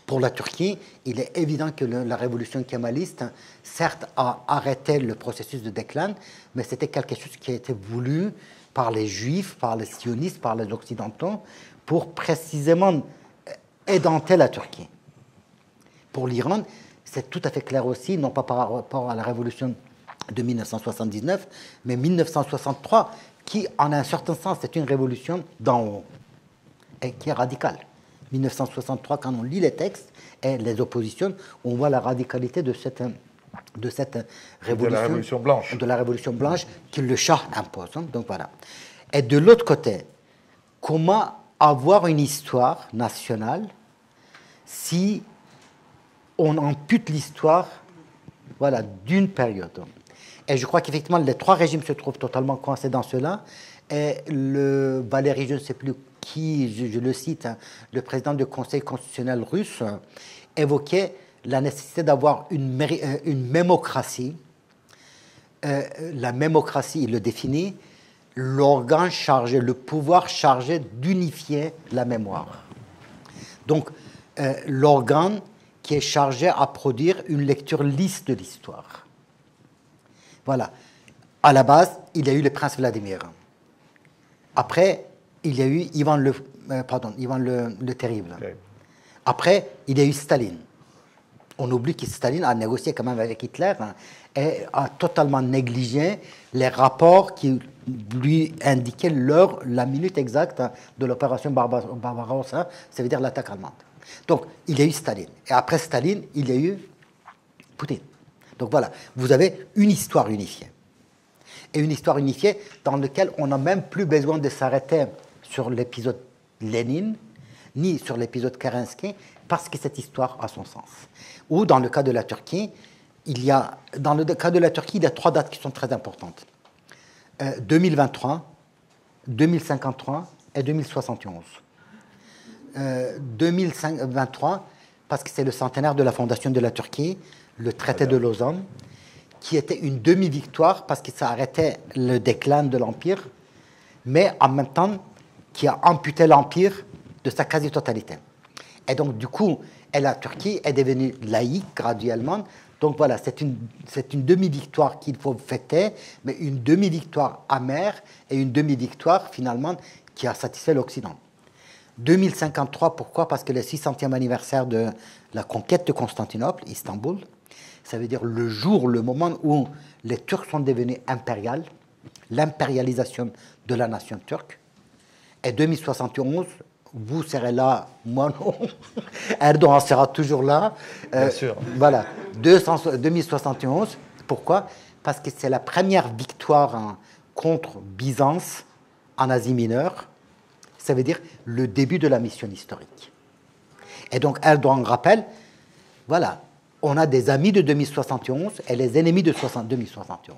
Pour la Turquie, il est évident que la révolution kémaliste, certes, a arrêté le processus de déclin, mais c'était quelque chose qui a été voulu par les Juifs, par les sionistes, par les Occidentaux, pour précisément édenter la Turquie. Pour l'Iran, c'est tout à fait clair aussi, non pas par rapport à la révolution de 1979, mais 1963, qui, en un certain sens, est une révolution d'en haut, et qui est radicale. 1963, quand on lit les textes et les oppositions, on voit la radicalité de cette révolution. De la révolution blanche. De la révolution blanche que le Shah impose. Donc voilà. Et de l'autre côté, comment avoir une histoire nationale si on ampute l'histoire d'une période? Et je crois qu'effectivement, les trois régimes se trouvent totalement coincés dans cela. Et Valéry, je ne sais plus qui, je le cite, le président du Conseil constitutionnel russe, évoquait la nécessité d'avoir une mémocratie. La mémocratie, il le définit, l'organe chargé, le pouvoir chargé d'unifier la mémoire. Donc, l'organe qui est chargé à produire une lecture lisse de l'histoire. Voilà. À la base, il y a eu le prince Vladimir. Après, il y a eu Ivan le Terrible. Okay. Après, il y a eu Staline. On oublie que Staline a négocié quand même avec Hitler et a totalement négligé les rapports qui lui indiquaient la minute exacte de l'opération Barbarossa, ça veut dire l'attaque allemande. Donc, il y a eu Staline. Et après Staline, il y a eu Poutine. Donc voilà, vous avez une histoire unifiée. Et une histoire unifiée dans laquelle on n'a même plus besoin de s'arrêter sur l'épisode Lénine, ni sur l'épisode Kerensky, parce que cette histoire a son sens. Ou dans le cas de la Turquie, il y a trois dates qui sont très importantes. 2023, 2053 et 2071. 2023, parce que c'est le centenaire de la fondation de la Turquie, le traité de Lausanne, qui était une demi-victoire parce que ça arrêtait le déclin de l'Empire, mais en même temps qui a amputé l'Empire de sa quasi-totalité. Et donc, du coup, la Turquie est devenue laïque graduellement. Donc voilà, c'est une demi-victoire qu'il faut fêter, mais une demi-victoire amère et une demi-victoire finalement qui a satisfait l'Occident. 2053, pourquoi? Parce que le 600e anniversaire de la conquête de Constantinople, Istanbul, ça veut dire le moment où les Turcs sont devenus impériaux, l'impérialisation de la nation turque. Et 2071, vous serez là, moi non. Erdogan sera toujours là. Bien sûr. Voilà, 2071. Pourquoi? Parce que c'est la première victoire contre Byzance en Asie mineure. Ça veut dire le début de la mission historique. Et donc Erdogan rappelle, voilà, on a des amis de 2071 et les ennemis de 2071.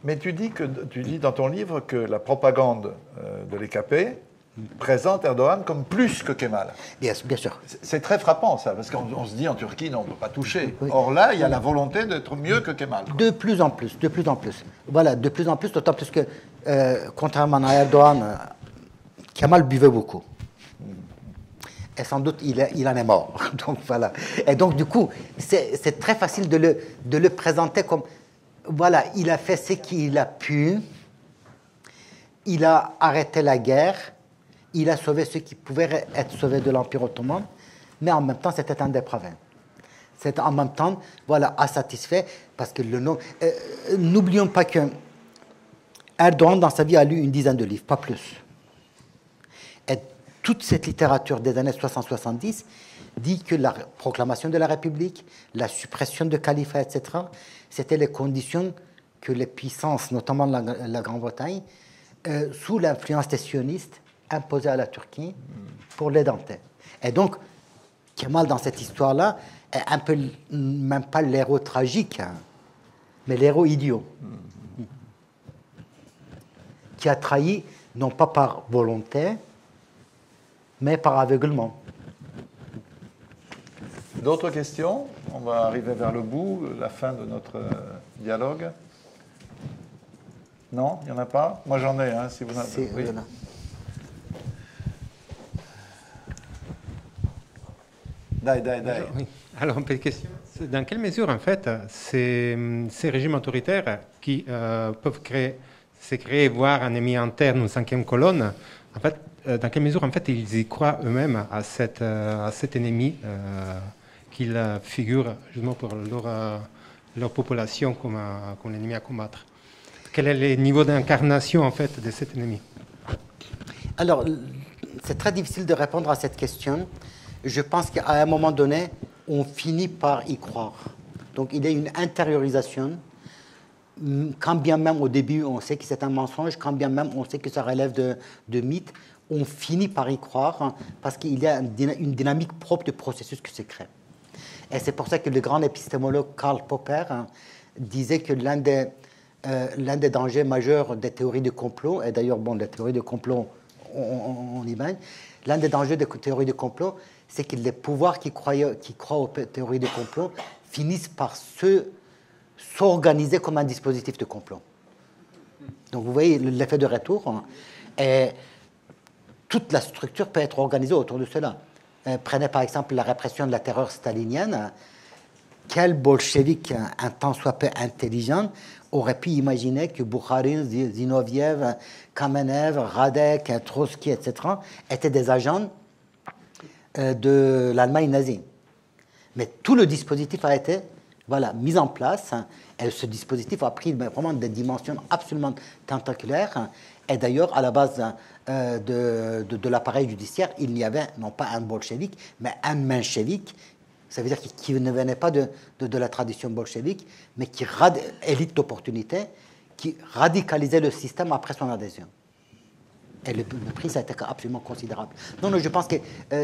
Mais tu dis dans ton livre que la propagande de l'EKP présente Erdogan comme plus que Kemal. Bien sûr. C'est très frappant ça, parce qu'on se dit en Turquie, non, on ne peut pas toucher. Oui. Or là, il y a la volonté d'être mieux que Kemal. Quoi. De plus en plus. Voilà, de plus en plus, d'autant plus que, contrairement à Erdogan, Kemal buvait beaucoup. Et sans doute, il en est mort. Donc voilà. Et donc, du coup, c'est très facile de le présenter comme, voilà, il a fait ce qu'il a pu, il a arrêté la guerre, il a sauvé ce qui pouvait être sauvé de l'Empire ottoman, mais en même temps, c'était un dépravé. C'était en même temps, voilà, insatisfait, parce que le nom... n'oublions pas que Erdogan, dans sa vie, a lu une dizaine de livres, pas plus. Et toute cette littérature des années 60-70 dit que la proclamation de la République, la suppression de califat, etc., c'était les conditions que les puissances, notamment la Grande-Bretagne, sous l'influence des sionistes, imposaient à la Turquie pour l'édenter. Et donc, Kemal, dans cette histoire-là, est un peu, même pas l'héros tragique, hein, mais l'héros idiot, qui a trahi, non pas par volonté, mais par aveuglement. D'autres questions? On va arriver vers le bout, la fin de notre dialogue. Non, il n'y en a pas? Moi j'en ai, hein, si vous en avez. Oui. Voilà. Dai. Oui. Alors, une petite question. Dans quelle mesure, en fait, ces régimes autoritaires qui peuvent se créer, voire un ennemi interne, une cinquième colonne, en fait, dans quelle mesure, en fait, ils y croient eux-mêmes à cet ennemi qu'ils figurent justement pour leur population comme l'ennemi à combattre? Quel est le niveau d'incarnation, en fait, de cet ennemi? Alors, c'est très difficile de répondre à cette question. Je pense qu'à un moment donné, on finit par y croire. Donc, il y a une intériorisation. Quand bien même au début, on sait que c'est un mensonge, quand bien même on sait que ça relève de mythes, on finit par y croire, hein, parce qu'il y a une dynamique propre du processus qui se crée. Et c'est pour ça que le grand épistémologue Karl Popper, hein, disait que l'un des dangers majeurs des théories de complot, et d'ailleurs, bon, les théories de complot, on y baigne, l'un des dangers des théories de complot, c'est que les pouvoirs qui croient aux théories de complot finissent par s'organiser comme un dispositif de complot. Donc vous voyez l'effet de retour, hein, et toute la structure peut être organisée autour de cela. Prenez par exemple la répression de la terreur stalinienne. Quel bolchevique, un tant soit peu intelligent, aurait pu imaginer que Boukharin, Zinoviev, Kamenev, Radek, Trotsky, etc., étaient des agents de l'Allemagne nazie. Mais tout le dispositif a été mis en place, et ce dispositif a pris vraiment des dimensions absolument tentaculaires. Et d'ailleurs, à la base de l'appareil judiciaire, il n'y avait non pas un bolchevique, mais un menchevique. Ça veut dire qui ne venait pas de la tradition bolchevique, mais qui élite d'opportunité, qui radicalisait le système après son adhésion. Et le prix, ça a été absolument considérable. Non, je pense que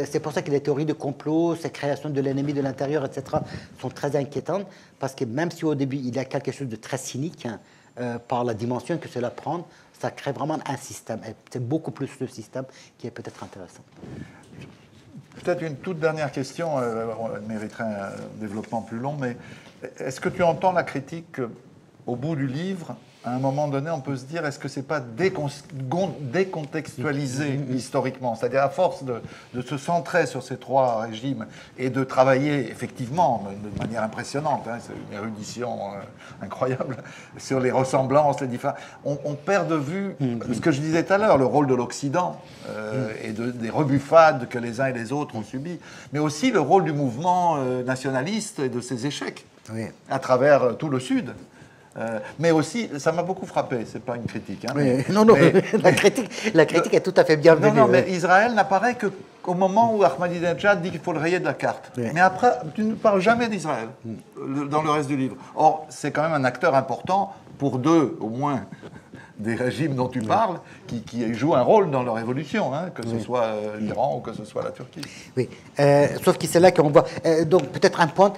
c'est pour ça que les théories de complot, ces créations de l'ennemi de l'intérieur, etc., sont très inquiétantes, parce que même si au début, il y a quelque chose de très cynique, hein, par la dimension que cela prend, ça crée vraiment un système. Et c'est beaucoup plus le système qui est peut-être intéressant. Peut-être une toute dernière question, elle mériterait un développement plus long, mais est-ce que tu entends la critique que au bout du livre, à un moment donné, on peut se dire, est-ce que c'est pas décontextualisé historiquement? C'est-à-dire, à force de se centrer sur ces trois régimes et de travailler, effectivement, de manière impressionnante, hein, c'est une érudition incroyable, sur les ressemblances, les différences, on perd de vue ce que je disais tout à l'heure, le rôle de l'Occident et des rebuffades que les uns et les autres ont subies, mais aussi le rôle du mouvement nationaliste et de ses échecs à travers tout le Sud. Mais aussi, ça m'a beaucoup frappé, c'est pas une critique. Hein, non, la critique est tout à fait bienvenue. Non, mais Israël n'apparaît qu'au moment où Ahmadinejad dit qu'il faut le rayer de la carte. Mais après, tu ne parles jamais d'Israël dans le reste du livre. Or, c'est quand même un acteur important pour deux, au moins, des régimes dont tu parles, qui jouent un rôle dans leur évolution, hein, que ce soit l'Iran ou que ce soit la Turquie. Oui, sauf que c'est là qu'on voit... donc, peut-être un point...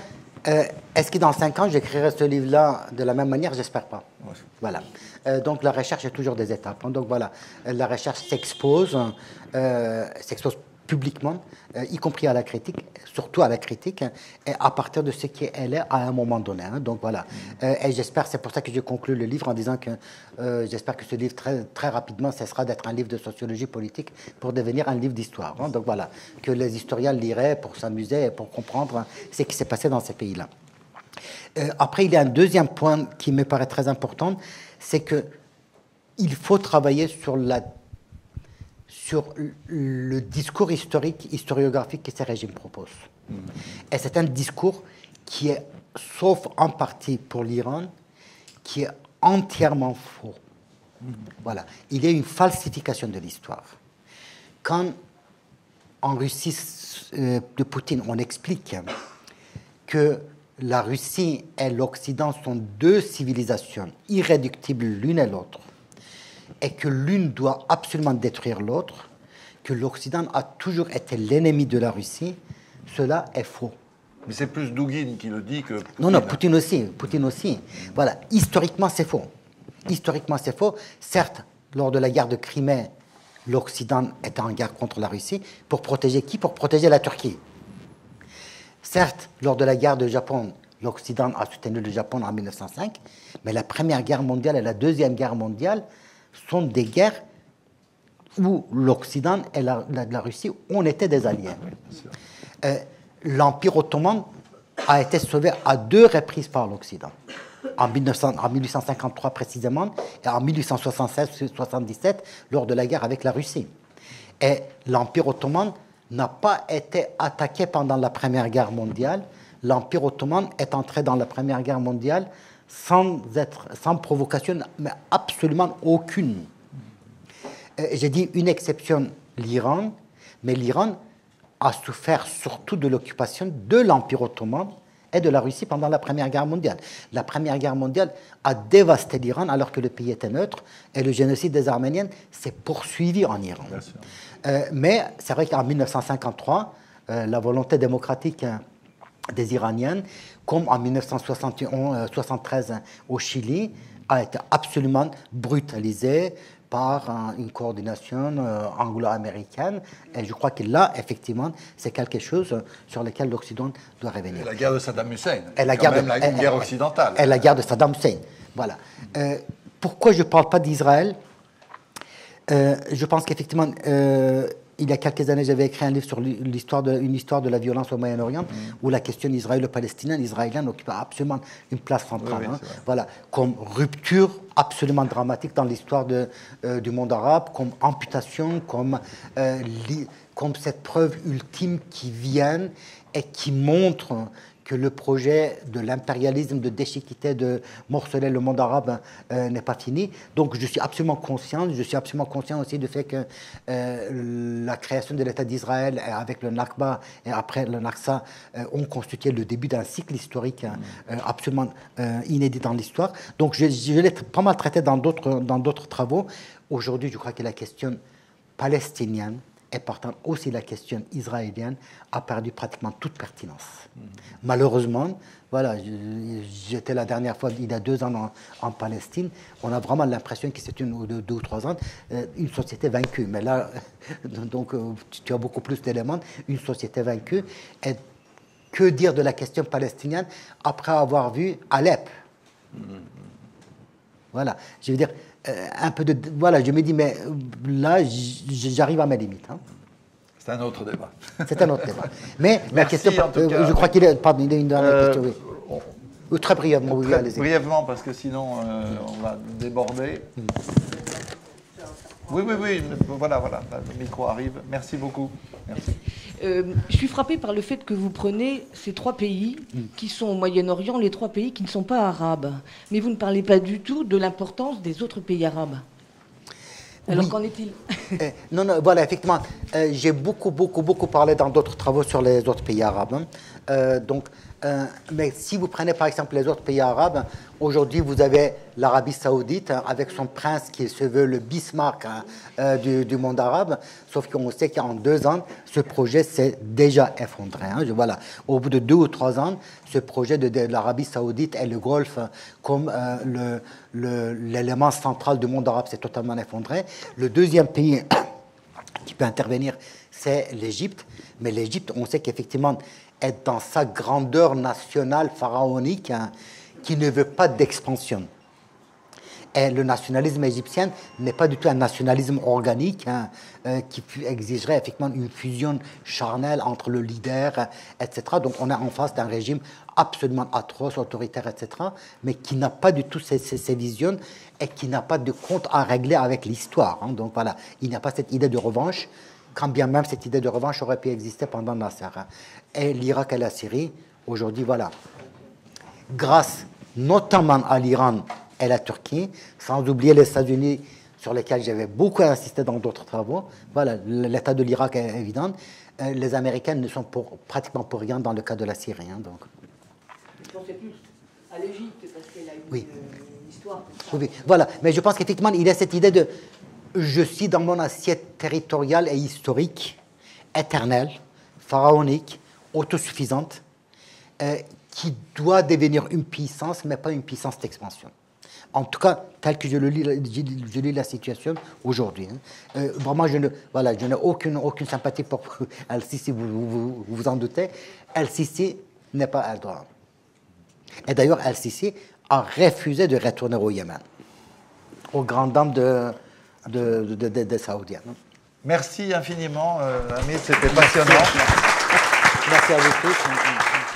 est-ce que dans 5 ans, j'écrirai ce livre-là de la même manière? J'espère pas. Ouais. Voilà. Donc la recherche est toujours des étapes. Donc voilà, la recherche s'expose publiquement, y compris à la critique, surtout à la critique, et à partir de ce qu'elle est à un moment donné. Hein. Donc voilà. Et j'espère, c'est pour ça que j'ai conclu le livre en disant que j'espère que ce livre, très, très rapidement, cessera d'être un livre de sociologie politique pour devenir un livre d'histoire. Hein. Donc voilà, que les historiens liraient pour s'amuser et pour comprendre ce qui s'est passé dans ces pays-là. Après, il y a un deuxième point qui me paraît très important, c'est qu'il faut travailler sur le discours historiographique que ces régimes proposent. Et c'est un discours qui est, sauf en partie pour l'Iran, qui est entièrement faux. Voilà. Il y a une falsification de l'histoire. Quand, en Russie de Poutine, on explique que la Russie et l'Occident sont deux civilisations irréductibles l'une et l'autre, et que l'une doit absolument détruire l'autre, que l'Occident a toujours été l'ennemi de la Russie, cela est faux. Mais c'est plus Douguine qui le dit que Poutine. Non, Poutine aussi. Voilà, historiquement, c'est faux. Historiquement, c'est faux. Certes, lors de la guerre de Crimée, l'Occident était en guerre contre la Russie. Pour protéger qui? Pour protéger la Turquie. Certes, lors de la guerre du Japon, l'Occident a soutenu le Japon en 1905, mais la Première Guerre mondiale et la Deuxième Guerre mondiale sont des guerres où l'Occident et la Russie ont été des alliés. L'Empire ottoman a été sauvé à 2 reprises par l'Occident. En 1853 précisément, et en 1876-77, lors de la guerre avec la Russie. Et l'Empire ottoman n'a pas été attaqué pendant la Première Guerre mondiale. L'Empire ottoman est entré dans la Première Guerre mondiale sans provocation, mais absolument aucune. J'ai dit une exception, l'Iran, mais l'Iran a souffert surtout de l'occupation de l'Empire ottoman et de la Russie pendant la Première Guerre mondiale. La Première Guerre mondiale a dévasté l'Iran alors que le pays était neutre, et le génocide des Arméniens s'est poursuivi en Iran. Mais c'est vrai qu'en 1953, la volonté démocratique des Iraniens, comme en 1973 au Chili, a été absolument brutalisée par une coordination anglo-américaine. Et je crois que là, effectivement, c'est quelque chose sur lequel l'Occident doit revenir. Et la guerre de Saddam Hussein. Et la guerre occidentale. Et la guerre de Saddam Hussein. Voilà. Pourquoi je ne parle pas d'Israël? Je pense qu'effectivement, il y a quelques années, j'avais écrit un livre sur une histoire de la violence au Moyen-Orient, où la question israélo-palestinienne occupe absolument une place centrale. Oui, voilà, comme rupture absolument dramatique dans l'histoire du monde arabe, comme amputation, comme cette preuve ultime qui vient et qui montre que le projet de l'impérialisme, de déchiqueter, de morceler le monde arabe n'est pas fini. Donc je suis absolument conscient aussi du fait que la création de l'État d'Israël avec le Nakba et après le Naksa ont constitué le début d'un cycle historique absolument inédit dans l'histoire. Donc je l'ai pas mal traité dans d'autres travaux. Aujourd'hui, je crois que la question palestinienne, et partant aussi la question israélienne, a perdu pratiquement toute pertinence. Malheureusement, voilà, j'étais la dernière fois, il y a 2 ans en Palestine, on a vraiment l'impression que c'est 2 ou 3 ans, une société vaincue. Mais là, donc, tu as beaucoup plus d'éléments, une société vaincue. Et que dire de la question palestinienne après avoir vu Alep? Voilà, je veux dire, un peu de... Voilà, je me dis, mais là, j'arrive à mes limites. Hein. C'est un autre débat. C'est un autre débat. Mais la Merci, question, en tout cas. je crois qu'il est... Pardon, il y a une dernière question, oui. Ou très brièvement, oui, allez-y. Brièvement, parce que sinon, on va déborder. Oui, voilà, le micro arrive. Merci beaucoup. Merci. Je suis frappée par le fait que vous prenez ces 3 pays qui sont au Moyen-Orient, les 3 pays qui ne sont pas arabes. Mais vous ne parlez pas du tout de l'importance des autres pays arabes. Alors oui. Qu'en est-il? Non, voilà, effectivement, j'ai beaucoup parlé dans d'autres travaux sur les autres pays arabes. Mais si vous prenez par exemple les autres pays arabes, aujourd'hui vous avez l'Arabie Saoudite avec son prince qui se veut le Bismarck du monde arabe, sauf qu'on sait qu'en 2 ans, ce projet s'est déjà effondré. Hein. Voilà. Au bout de 2 ou 3 ans, ce projet de l'Arabie Saoudite et le Golfe comme l'élément central du monde arabe s'est totalement effondré. Le deuxième pays qui peut intervenir, c'est l'Égypte. Mais l'Égypte, on sait qu'effectivement, est dans sa grandeur nationale pharaonique, hein, qui ne veut pas d'expansion. Et le nationalisme égyptien n'est pas du tout un nationalisme organique, hein, qui exigerait effectivement une fusion charnelle entre le leader, etc. Donc on est en face d'un régime absolument atroce, autoritaire, etc., mais qui n'a pas du tout ces visions et qui n'a pas de compte à régler avec l'histoire. Hein. Donc voilà, il n'y a pas cette idée de revanche, quand bien même cette idée de revanche aurait pu exister pendant Nasser. Hein. Et l'Irak et la Syrie, aujourd'hui, voilà, grâce notamment à l'Iran et la Turquie, sans oublier les États-Unis sur lesquels j'avais beaucoup insisté dans d'autres travaux, voilà, l'état de l'Irak est évident, les Américains ne sont pratiquement pour rien dans le cas de la Syrie. Hein, donc. Je pensais plus à l'Égypte parce qu'elle a une histoire. Oui, voilà, mais je pense qu'effectivement, il y a cette idée de je suis dans mon assiette territoriale et historique, éternelle, pharaonique, autosuffisante, qui doit devenir une puissance, mais pas une puissance d'expansion. En tout cas, tel que je lis la situation aujourd'hui. Hein. Vraiment, je n'ai aucune sympathie pour El-Sisi, vous en doutez. El-Sisi n'est pas Erdogan. Et d'ailleurs, El-Sisi a refusé de retourner au Yémen, aux grandes dames des Saoudiens. Merci infiniment, Hamid, c'était passionnant. Merci à vous tous.